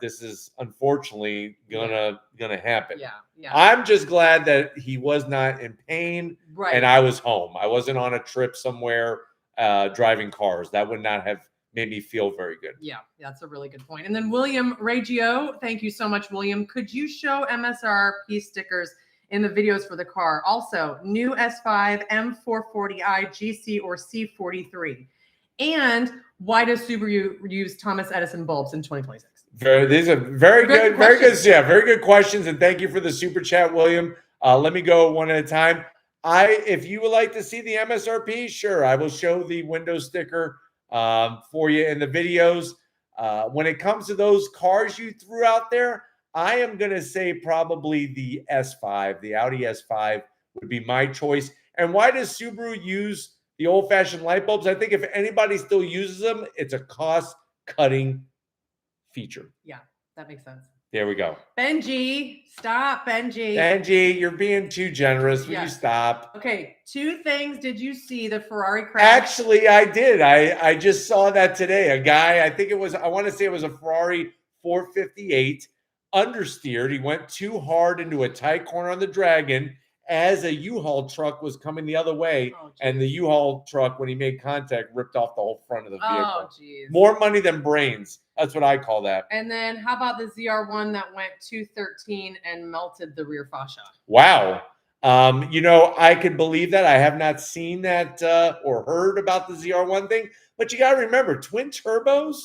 this is unfortunately gonna happen. Yeah. I'm just glad that he was not in pain, right? And I was home. I wasn't on a trip somewhere driving cars. That would not have made me feel very good. Yeah, that's a really good point. And then William Reggio, thank you so much, William. Could you show MSRP stickers in the videos for the car? Also, new S5, M440i, GC, or C43. And why does Subaru use Thomas Edison bulbs in 2026? These are very good, very good questions. And thank you for the super chat, William. Let me go one at a time. If you would like to see the MSRP, sure, I will show the window sticker for you in the videos. When it comes to those cars you threw out there, I am going to say probably the S5, the Audi S5 would be my choice. And why does Subaru use the old-fashioned light bulbs? I think if anybody still uses them, it's a cost-cutting feature. Yeah, that makes sense. There we go. Benji, stop, Benji. Benji, you're being too generous. Will you stop? Okay, 2 things. Did you see the Ferrari crash? Actually, I did. I just saw that today. A guy, I want to say it was a Ferrari 458, understeered. He went too hard into a tight corner on the Dragon as a U-Haul truck was coming the other way. And the U-Haul truck, when he made contact, ripped off the whole front of the vehicle. Oh, geez. More money than brains. That's what I call that. And then how about the ZR1 that went 213 and melted the rear fascia? Wow. I could believe that. I have not seen that or heard about the ZR1 thing. But you got to remember, twin turbos,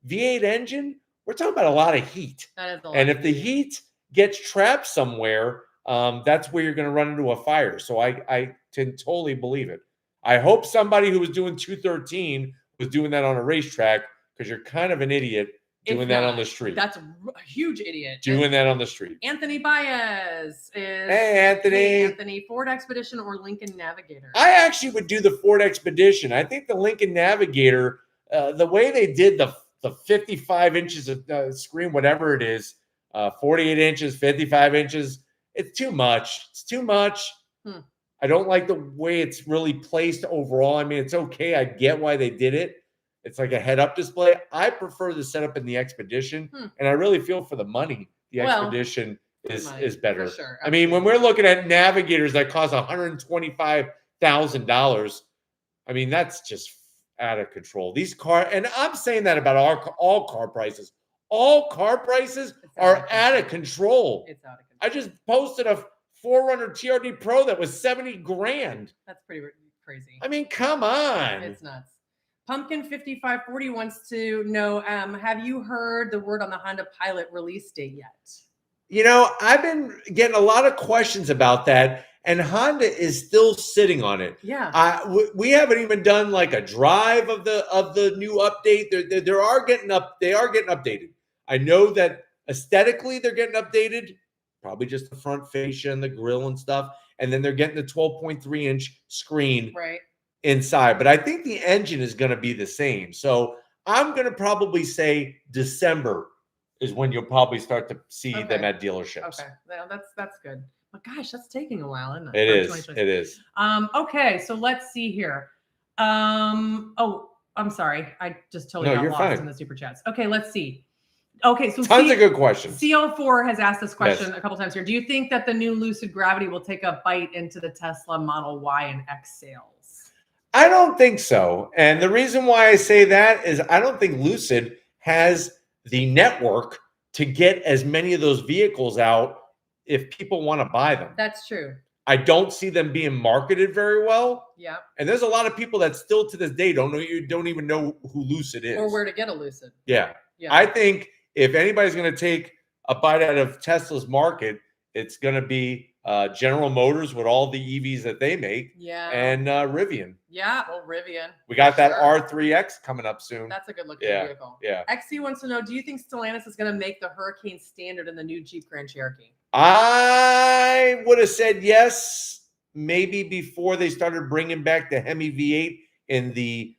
V8 engine, we're talking about a lot of heat. That is a lot. And if the heat gets trapped somewhere, that's where you're going to run into a fire. So I can totally believe it. I hope somebody who was doing 213 was doing that on a racetrack, because you're kind of an idiot doing that on the street. That's a huge idiot. Doing that on the street. Anthony Baez is. Hey, Anthony. Hey, Anthony. Ford Expedition or Lincoln Navigator? I actually would do the Ford Expedition. I think the Lincoln Navigator, the way they did the 55 inches of screen, whatever it is, 48 inches, 55 inches, it's too much. It's too much. I don't like the way it's really placed overall. I mean, it's okay. I get why they did it. It's like a head-up display. I prefer the setup in the Expedition, and I really feel for the money. The Expedition is better. For sure. I mean, when we're looking at Navigators that cost $125,000, I mean, that's just out of control. These cars, and I'm saying that about all car prices. All car prices are out of control. It's out of control. I just posted a 4Runner TRD Pro that was $70,000. That's pretty crazy. I mean, come on. It's nuts. Pumpkin 5540 wants to know, have you heard the word on the Honda Pilot release date yet? I've been getting a lot of questions about that, and Honda is still sitting on it. Yeah. We haven't even done like a drive of the new update. They are getting updated. I know that aesthetically they're getting updated, probably just the front fascia and the grille and stuff, and then they're getting the 12.3-inch screen inside. But I think the engine is going to be the same. So I'm going to probably say December is when you'll probably start to see them at dealerships. Okay, well, that's good. But gosh, that's taking a while, isn't it? It is. It is. Okay, so let's see here. Oh, I'm sorry. I just totally got lost in the super chats. Okay, let's see. Okay, so tons of good questions. CL4 has asked this question a couple times here. Do you think that the new Lucid Gravity will take a bite into the Tesla Model Y and X sales? I don't think so. And the reason why I say that is I don't think Lucid has the network to get as many of those vehicles out if people want to buy them. That's true. I don't see them being marketed very well. Yeah. And there's a lot of people that still to this day don't even know who Lucid is. Or where to get a Lucid. Yeah. I think if anybody's going to take a bite out of Tesla's market, it's going to be General Motors with all the EVs that they make, and Rivian. Yeah, well, Rivian. We got that R3X coming up soon. That's a good looking vehicle. Yeah. XC wants to know, do you think Stellantis is going to make the Hurricane standard in the new Jeep Grand Cherokee? I would have said yes, maybe before they started bringing back the Hemi V8 in the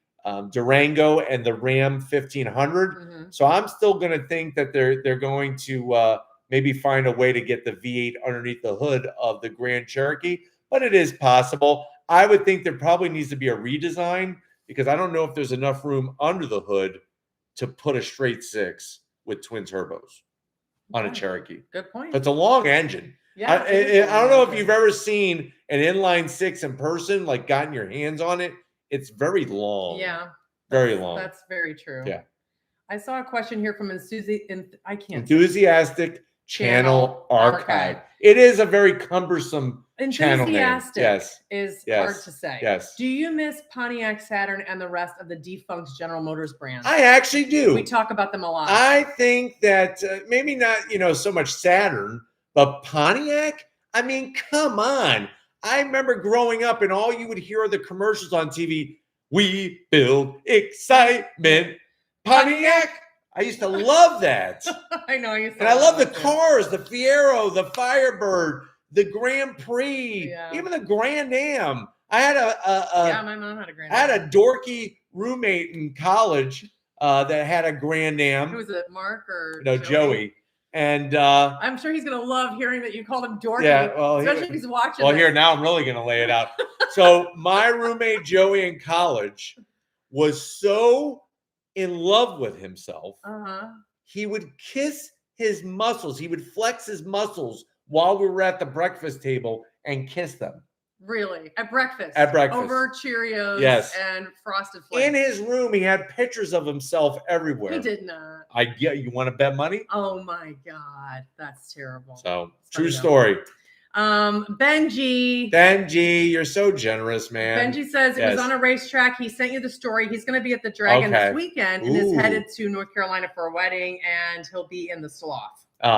Durango and the Ram 1500. So I'm still going to think that they're going to maybe find a way to get the V8 underneath the hood of the Grand Cherokee, but it is possible. I would think there probably needs to be a redesign because I don't know if there's enough room under the hood to put a straight six with twin turbos on a Cherokee. Good point. It's a long engine. Yeah, I don't know if you've ever seen an inline six in person, like gotten your hands on it. It's very long. Yeah. Very long. That's very true. Yeah. I saw a question here from Enthusiastic Channel Archive. It is a very cumbersome channel name. Enthusiastic is hard to say. Yes. Do you miss Pontiac, Saturn, and the rest of the defunct General Motors brands? I actually do. We talk about them a lot. I think that maybe not, so much Saturn, but Pontiac. I mean, come on. I remember growing up and all you would hear are the commercials on TV. We build excitement. Pontiac. I used to love that. I know. And I love the cars, the Fiero, the Firebird, the Grand Prix, even the Grand Am. I had my mom had a Grand Am. I had a dorky roommate in college that had a Grand Am. Who was it, Mark or no, Joey? And I'm sure he's gonna love hearing that you called him dorky. Yeah, well, especially if he's watching. Well, here now I'm really gonna lay it out. So my roommate Joey in college was so in love with himself, he would kiss his muscles. He would flex his muscles while we were at the breakfast table and kiss them. Really? At breakfast? At breakfast. Over Cheerios and Frosted Flakes. In his room, he had pictures of himself everywhere. He did not. You want to bet money? Oh my God. That's terrible. So, true story. Benji, you're so generous, man. Benji says it was on a racetrack. He sent you the story. He's going to be at the Dragon this weekend and is headed to North Carolina for a wedding, and he'll be in the Sloth. He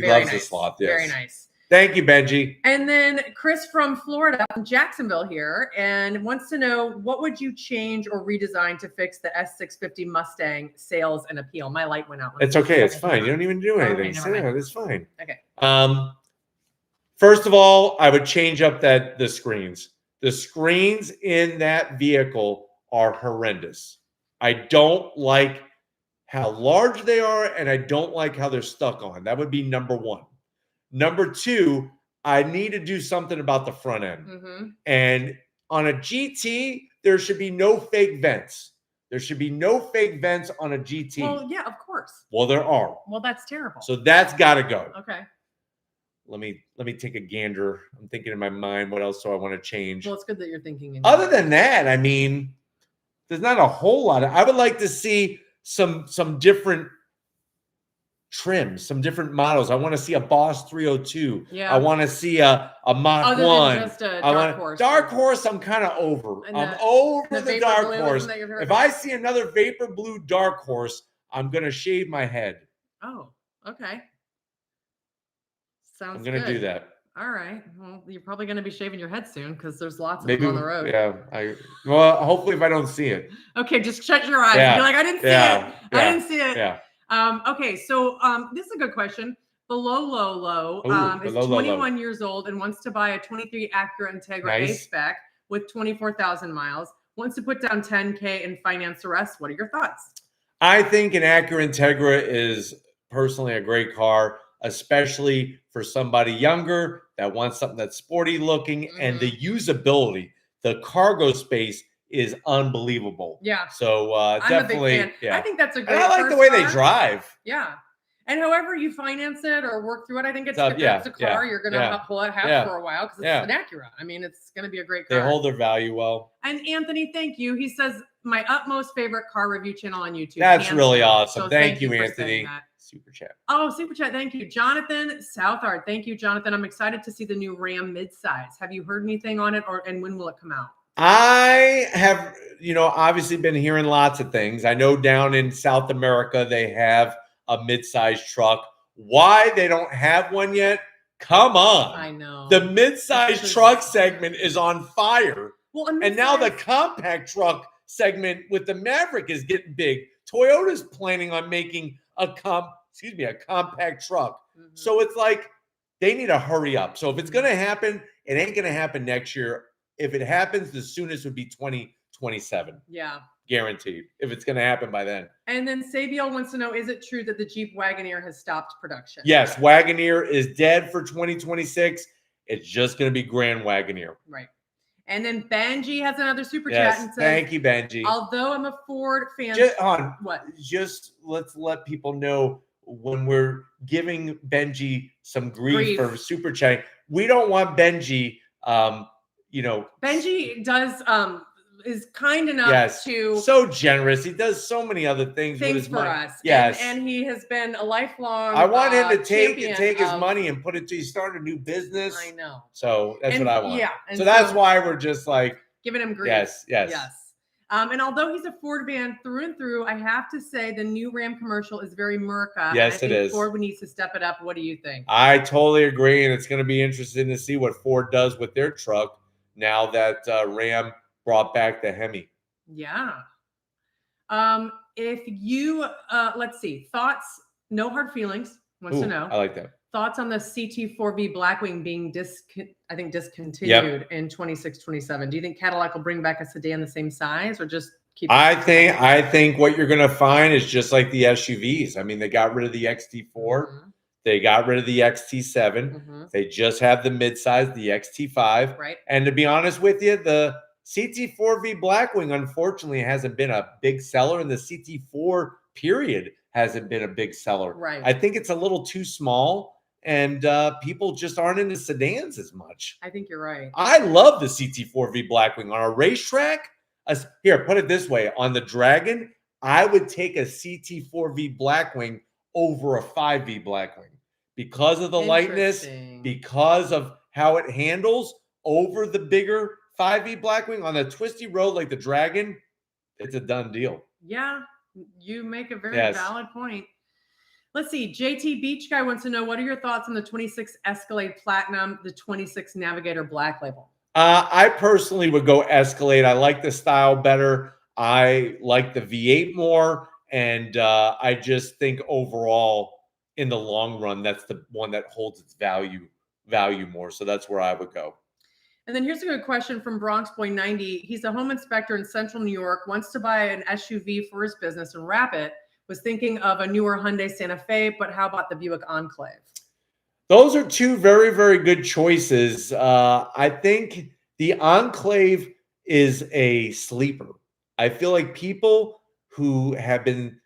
loves the Sloth. Yes. Very nice. Thank you, Benji. And then Chris from Florida, from Jacksonville here, and wants to know, what would you change or redesign to fix the S650 Mustang sales and appeal? My light went out. It's okay. It's fine. You don't even do anything. It's fine. Okay. First of all, I would change up the screens. The screens in that vehicle are horrendous. I don't like how large they are, and I don't like how they're stuck on. That would be number one. Number two, I need to do something about the front end. And on a GT, there should be no fake vents. There should be no fake vents on a GT. Well, yeah, of course. Well, there are. Well, that's terrible. So that's got to go. Okay. Let me take a gander. I'm thinking in my mind, what else do I want to change? Well, it's good that you're thinking. Other than that, I mean, there's not a whole lot. I would like to see some different trims, some different models. I want to see a Boss 302. Yeah. I want to see a Mach 1. Than just a Dark Horse. Dark Horse, I'm kind of over. I'm over the Dark Horse. If I see another Vapor Blue Dark Horse, I'm going to shave my head. Oh, okay. Sounds good. I'm going to do that. All right. Well, you're probably going to be shaving your head soon because there's lots of them on the road. Yeah. Well, hopefully if I don't see it. Okay, just shut your eyes. Yeah. Be like, I didn't see it. Yeah. I didn't see it. Yeah. Okay, so this is a good question. Below Low is 21 years old and wants to buy a 23 Acura Integra A-Spec with 24,000 miles. Wants to put down $10K and finance the rest. What are your thoughts? I think an Acura Integra is personally a great car, especially for somebody younger that wants something that's sporty looking, and the usability, the cargo space is unbelievable. Yeah. So definitely, I'm a big fan. I think that's a great. And I like the way they drive. Yeah. And however you finance it or work through it, I think it's a car you're going to have for a while because it's an Acura. I mean, it's going to be a great car. They hold their value well. And Anthony, thank you. He says, my utmost favorite car review channel on YouTube. That's really awesome. So thank you, Anthony. Super chat. Oh, super chat. Thank you. Jonathan Southard. Thank you, Jonathan. I'm excited to see the new Ram midsize. Have you heard anything on it, and when will it come out? I have, obviously been hearing lots of things. I know down in South America, they have a mid-sized truck. Why they don't have one yet, Come on. I know. The mid-size truck segment is on fire. Well, and now the compact truck segment with the Maverick is getting big. Toyota's planning on making a compact truck. Mm-hmm. So it's like they need to hurry up. So if it's going to happen, it ain't going to happen next year. If it happens, the soonest would be 2027. Yeah. Guaranteed. If it's going to happen by then. And then Sabiel wants to know, is it true that the Jeep Wagoneer has stopped production? Yes. Wagoneer is dead for 2026. It's just going to be Grand Wagoneer. Right. And then Benji has another super chat and says, thank you, Benji. Although I'm a Ford fan. Just let's let people know when we're giving Benji some grief for super chatting. We don't want Benji, Benji does is kind enough to so generous. He does so many other things with his money. Us. Yes. And he has been a lifelong I want him to take his money and put it to start a new business. I know. So that's what I want. Yeah. So that's why we're just like giving him grief. Yes. And although he's a Ford fan through and through, I have to say the new Ram commercial is very Merca. Yes, it is. Ford needs to step it up. What do you think? I totally agree. And it's going to be interesting to see what Ford does with their truck now that Ram brought back the Hemi. Yeah. If you, let's see, thoughts, no hard feelings, wants to know. I like that. Thoughts on the CT4V Blackwing being discontinued in 26, 27. Do you think Cadillac will bring back a sedan the same size or just keep? I think what you're going to find is just like the SUVs. I mean, they got rid of the XT4. Mm-hmm. They got rid of the XT7. Mm-hmm. They just have the midsize, the XT5. Right. And to be honest with you, the CT4V Blackwing, unfortunately, hasn't been a big seller, and the CT4 period hasn't been a big seller. Right. I think it's a little too small, and people just aren't into sedans as much. I think you're right. I love the CT4V Blackwing on a racetrack. Here, put it this way: on the Dragon, I would take a CT4V Blackwing over a 5V Blackwing because of the lightness, because of how it handles over the bigger 5V Blackwing on a twisty road like the Dragon. It's a done deal. Yeah, you make a very valid point. Let's see. JT Beach Guy wants to know, what are your thoughts on the 26 Escalade Platinum, the 26 Navigator Black Label? I personally would go Escalade. I like the style better. I like the V8 more. And I just think overall, in the long run, that's the one that holds its value more. So that's where I would go. And then here's a good question from Bronx Boy 90. He's a home inspector in central New York, wants to buy an SUV for his business and wrap it. Was thinking of a newer Hyundai Santa Fe, but how about the Buick Enclave? Those are two very, very good choices. I think the Enclave is a sleeper. I feel like people who have been,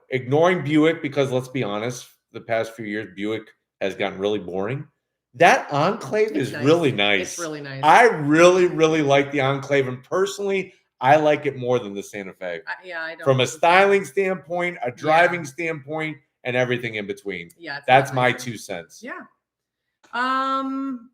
ignoring Buick, because let's be honest, the past few years, Buick has gotten really boring. That Enclave is really nice. It's really nice. I really, really like the Enclave. And personally, I like it more than the Santa Fe. I don't. From a styling standpoint, a driving standpoint, and everything in between. Yeah. That's my 2 cents. Yeah. Fahim.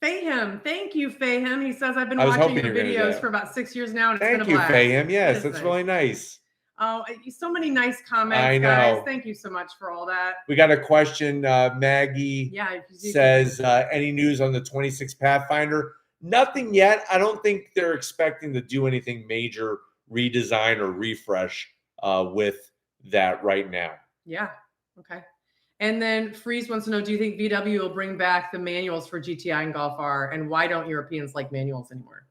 Thank you, Fahim. He says, I've been watching your videos for about 6 years now. And it's been a blast. Thank you, Fahim. Yes, that's really nice. Oh, so many nice comments, I know. Guys. Thank you so much for all that. We got a question. Maggie says, any news on the 26 Pathfinder? Nothing yet. I don't think they're expecting to do anything major redesign or refresh with that right now. Yeah. Okay. And then Freeze wants to know, do you think VW will bring back the manuals for GTI and Golf R? And why don't Europeans like manuals anymore?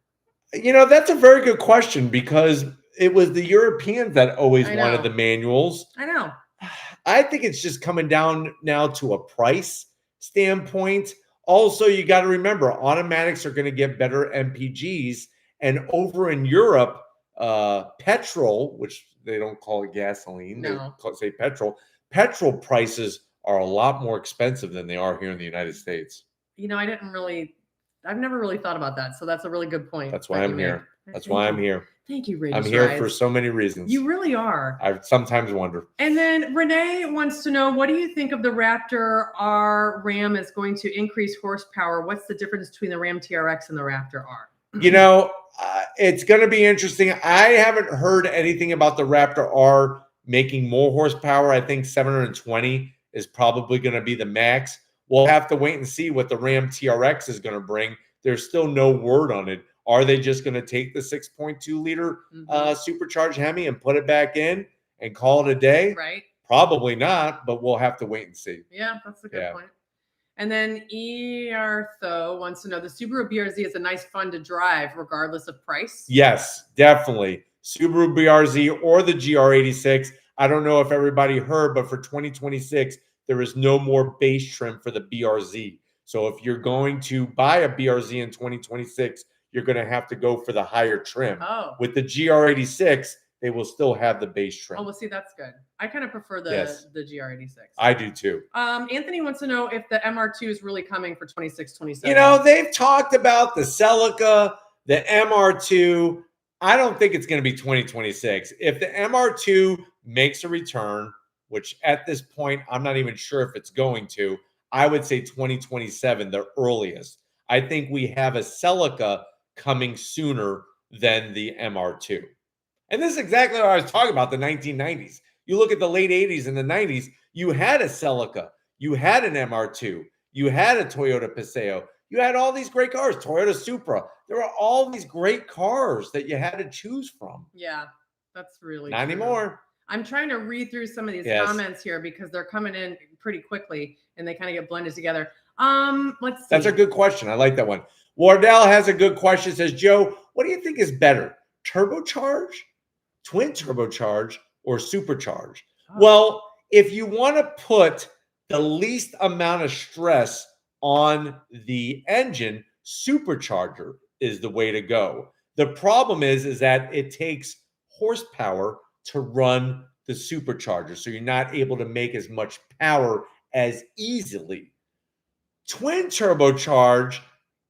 That's a very good question, because it was the Europeans that always wanted the manuals. I know. I think it's just coming down now to a price standpoint. Also, you got to remember, automatics are going to get better MPGs. And over in Europe, petrol, which they don't call it gasoline, they say petrol prices are a lot more expensive than they are here in the United States. I've never really thought about that. So that's a really good point. That's why I'm here. That's why I'm here. Thank you, Raiti. I'm here for so many reasons. You really are. I sometimes wonder. And then Renee wants to know, what do you think of the Raptor R Ram is going to increase horsepower? What's the difference between the Ram TRX and the Raptor R? It's going to be interesting. I haven't heard anything about the Raptor R making more horsepower. I think 720 is probably going to be the max. We'll have to wait and see what the Ram TRX is going to bring. There's still no word on it. Are they just going to take the 6.2 liter supercharged Hemi and put it back in and call it a day? Right. Probably not, but we'll have to wait and see. Yeah, that's a good point. And then Tho wants to know, the Subaru BRZ is a nice fun to drive regardless of price. Yes, definitely. Subaru BRZ or the GR86. I don't know if everybody heard, but for 2026, there is no more base trim for the BRZ. So if you're going to buy a BRZ in 2026, you're going to have to go for the higher trim. Oh. With the GR86, they will still have the base trim. Oh, well, see, that's good. I kind of prefer the GR86. I do too. Anthony wants to know if the MR2 is really coming for 26, 27. You know, they've talked about the Celica, the MR2. I don't think it's going to be 2026. If the MR2 makes a return, which at this point, I'm not even sure if it's going to, I would say 2027, the earliest. I think we have a Celica coming sooner than the MR2. And this is exactly what I was talking about, the 1990s. You look at the late 80s and the 90s, you had a Celica, you had an MR2, you had a Toyota Paseo, you had all these great cars, Toyota Supra. There were all these great cars that you had to choose from. Yeah, that's really Not true. Anymore. I'm trying to read through some of these comments here because they're coming in pretty quickly and they kind of get blended together. Let's see. That's a good question. I like that one. Wardell has a good question. Says, Joe, what do you think is better? Turbocharge, twin turbocharge, or supercharge? Oh. Well, if you want to put the least amount of stress on the engine, supercharger is the way to go. The problem is that it takes horsepower to run the supercharger, so you're not able to make as much power as easily. Twin turbocharge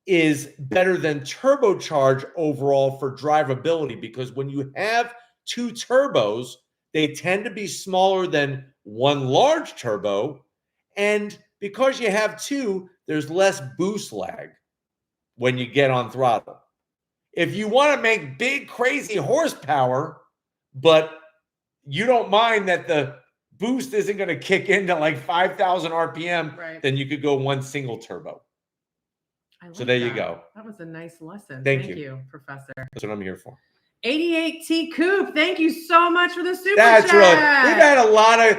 is better than turbocharge overall for drivability, because when you have two turbos, they tend to be smaller than one large turbo, and because you have two, there's less boost lag when you get on throttle. If you want to make big, crazy horsepower, but you don't mind that the boost isn't going to kick into like 5,000 RPM, right, then you could go one single turbo. So there you go. That was a nice lesson. Thank you, Professor. That's what I'm here for. 88T Coop, thank you so much for the super chat. Really, we've had a lot of,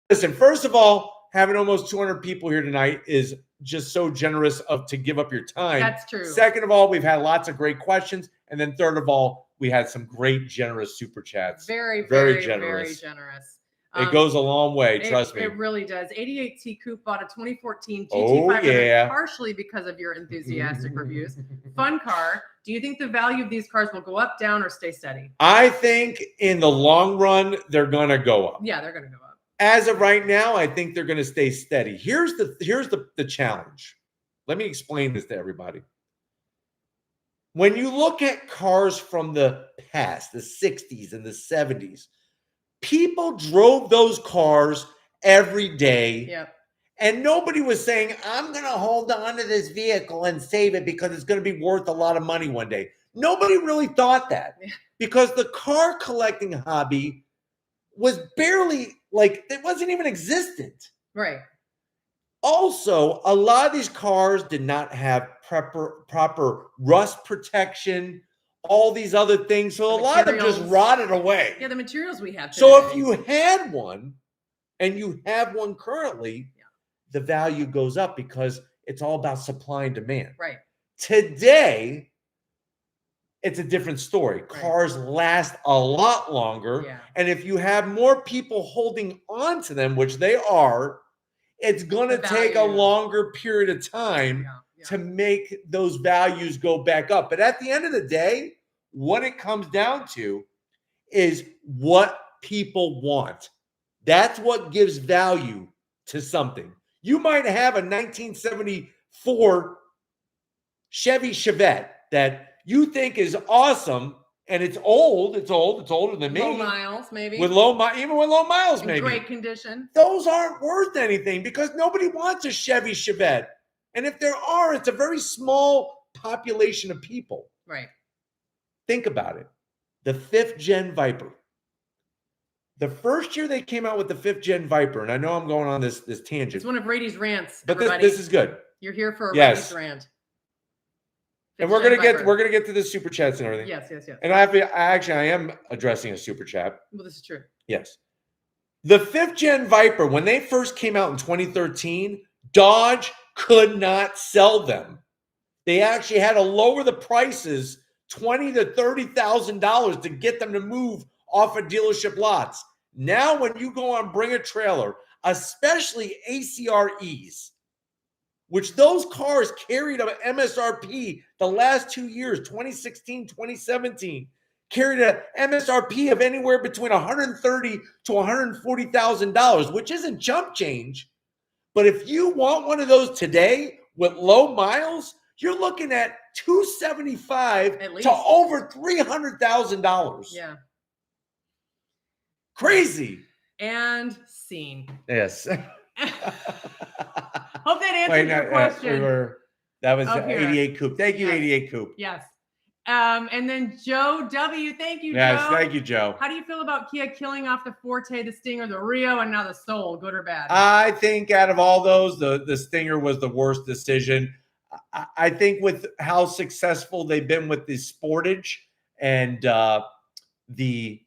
listen, first of all, having almost 200 people here tonight is just so generous to give up your time. That's true. Second of all, we've had lots of great questions. And then third of all, we had some great, generous super chats. Very generous. Very generous. It goes a long way, trust me. It really does. 88T Coop bought a 2014 GT500 partially because of your enthusiastic reviews. Fun car. Do you think the value of these cars will go up, down, or stay steady? I think in the long run, they're going to go up. Yeah, they're going to go up. As of right now, I think they're going to stay steady. Here's the challenge. Let me explain this to everybody. When you look at cars from the past, the 60s and the 70s, people drove those cars every day. Yep. And nobody was saying, I'm going to hold on to this vehicle and save it because it's going to be worth a lot of money one day. Nobody really thought that because the car collecting hobby was barely, like, it wasn't even existent. Right. Also, a lot of these cars did not have proper rust protection, all these other things. So a lot of them just rotted away. Yeah, the materials we have today. So if you had one and you have one currently, the value goes up because it's all about supply and demand. Right. Today, it's a different story. Cars last a lot longer. Yeah. And if you have more people holding on to them, which they are, it's going to take a longer period of time to make those values go back up. But at the end of the day, what it comes down to is what people want. That's what gives value to something. You might have a 1974 Chevy Chevette that you think is awesome, and it's old. It's older than me. Low miles, maybe. Even with low miles, maybe. Great condition. Those aren't worth anything because nobody wants a Chevy Chevette. And if there are, it's a very small population of people. Right. Think about it. The 5th gen Viper. The first year they came out with the 5th gen Viper, and I know I'm going on this tangent. It's one of Raiti's rants, but this is good. You're here for a Raiti's rant. And we're gonna get to the super chats and everything. Yes. And I am addressing a super chat. Well, this is true. Yes. The 5th gen Viper, when they first came out in 2013, Dodge could not sell them. They actually had to lower the prices $20,000 to $30,000 to get them to move off of dealership lots. Now, when you go on Bring a Trailer, especially ACREs, which those cars carried an MSRP the last 2 years, 2016, 2017, carried an MSRP of anywhere between $130,000 to $140,000, which isn't chump change. But if you want one of those today with low miles, you're looking at $275,000 to over $300,000. Yeah. Crazy. And scene. Yes. Hope that answered your question. That was 88 Coupe. Thank you, 88 Coupe. Yes. And then Joe W. Thank you, Joe. Yes, thank you, Joe. How do you feel about Kia killing off the Forte, the Stinger, the Rio, and now the Soul? Good or bad? I think out of all those, the Stinger was the worst decision. I think with how successful they've been with the Sportage and the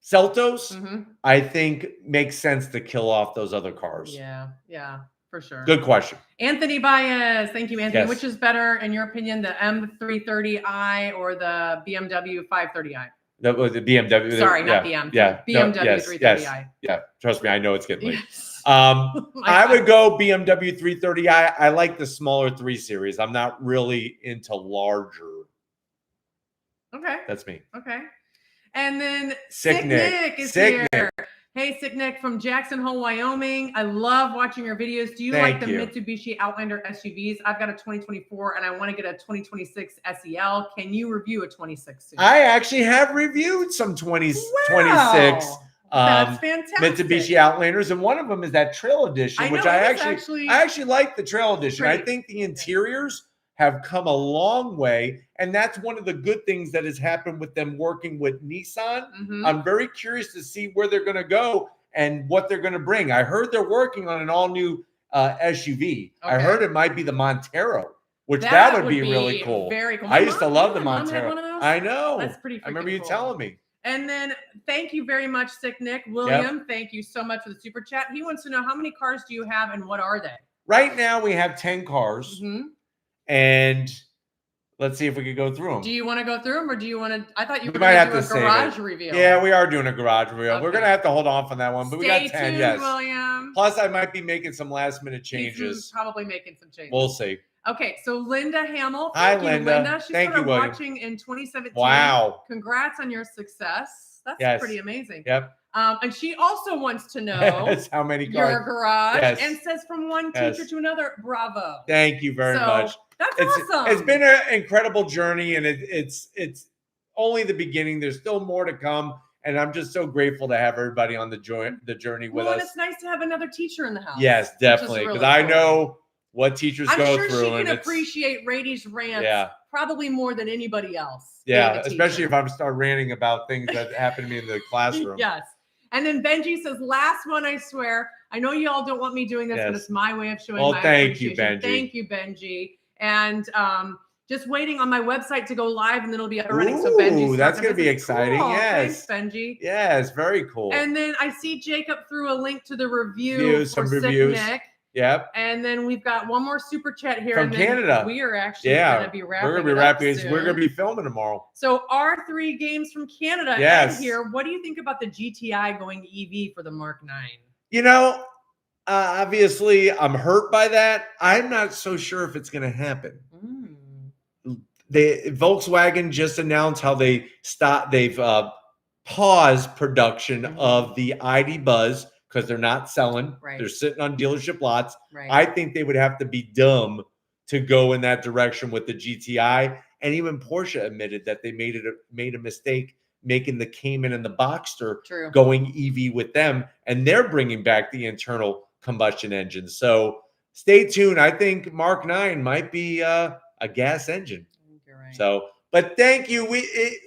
Celtos, I think makes sense to kill off those other cars. Yeah, for sure. Good question. Anthony Baez. Thank you, Anthony. Yes. Which is better, in your opinion, the M330i or the BMW 530i? The BMW. Sorry, not BM. Yeah. BMW 330i. Yeah. Trust me, I know it's getting late. I would go BMW 330i. I like the smaller 3 Series. I'm not really into larger. Okay. That's me. Okay. And then Sick Nick is here. Hey, Sick Nick from Jackson Hole, Wyoming. I love watching your videos. Do you like the Mitsubishi Outlander SUVs? I've got a 2024 and I want to get a 2026 SEL. Can you review a 26 soon? I actually have reviewed some 26 That's fantastic. Mitsubishi Outlanders, and one of them is that Trail Edition, which I actually like the Trail Edition. Great. I think the interiors have come a long way, and that's one of the good things that has happened with them working with Nissan. I'm very curious to see where they're going to go and what they're going to bring. I heard they're working on an all-new SUV. I heard it might be the Montero, which that would be really cool. Very cool. I used to love the Montero. I know. That's pretty I remember you cool. telling me. And then thank you very much, Sick Nick. William, thank you so much for the super chat. He wants to know, how many cars do you have and what are they? Right now we have 10 cars. And let's see if we could go through them. Do you want to go through them, or do you want to? I thought you were going to do a garage reveal. Yeah, we are doing a garage reveal. Okay. We're going to have to hold off on that one, but we got 10. Tuned, yes, William. Plus, I might be making some last-minute changes. Probably making some changes. We'll see. Okay, so Linda Hamill. Hi, Linda. She Thank started you, William. watching in 2017. Wow. Congrats on your success. That's pretty amazing. Yep. And she also wants to know how many cars your garage and says from one teacher to another, bravo. Thank you very much. That's awesome. It's been an incredible journey, and it's only the beginning. There's still more to come, and I'm just so grateful to have everybody on the journey with us. And it's nice to have another teacher in the house. Yes, definitely, because I know what teachers go through. I'm sure she can appreciate Raiti's rants probably more than anybody else. Yeah, especially if I'm start ranting about things that happen to me in the classroom. Yes. And then Benji says, last one, I swear. I know you all don't want me doing this, but it's my way of showing my appreciation. Thank you, Benji. Thank you, Benji. And just waiting on my website to go live, and then it'll be up and running. So Benji, that's going to be exciting. Cool. Yes. Thanks, Benji. Yes, very cool. And then I see Jacob threw a link to the review some for reviews. Sick Nick. Yep. And then we've got one more super chat here from Canada. We are actually going to be wrapping. We're going to be wrapping. We're going to be filming tomorrow. So R3 Games from Canada. Yes. Here, what do you think about the GTI going EV for the Mark 9? You know, obviously, I'm hurt by that. I'm not so sure if it's going to happen. Volkswagen just announced how they've paused production of the ID Buzz because they're not selling. They're sitting on dealership lots. I think they would have to be dumb to go in that direction with the GTI. And even Porsche admitted that they made a mistake making the Cayman and the Boxster going EV with them, and they're bringing back the internal combustion engine. So stay tuned. I think Mark 9 might be a gas engine. So But thank you.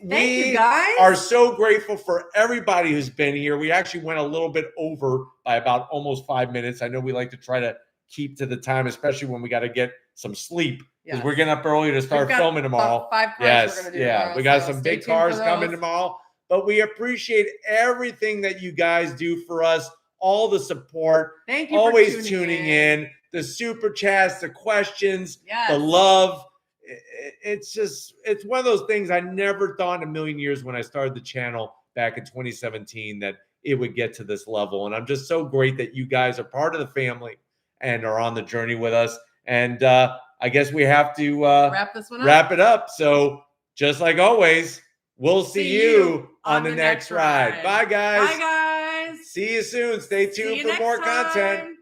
Thank you guys. Are so grateful for everybody who's been here. We actually went a little bit over by about almost 5 minutes. I know we like to try to keep to the time, especially when we got to get some sleep because we're getting up early to start filming tomorrow. 5 cars we're gonna do tomorrow, we got some big cars coming tomorrow. But we appreciate everything that you guys do for us, all the support. Thank you. Always for tuning in. The super chats, the questions, yes. the love. It's one of those things I never thought in a million years when I started the channel back in 2017 that it would get to this level. And I'm just so great that you guys are part of the family and are on the journey with us. And I guess we have to wrap this one up. Wrap it up. So just like always, we'll see you on the next ride. Bye, guys. Bye, guys. See you soon. Stay tuned for more content.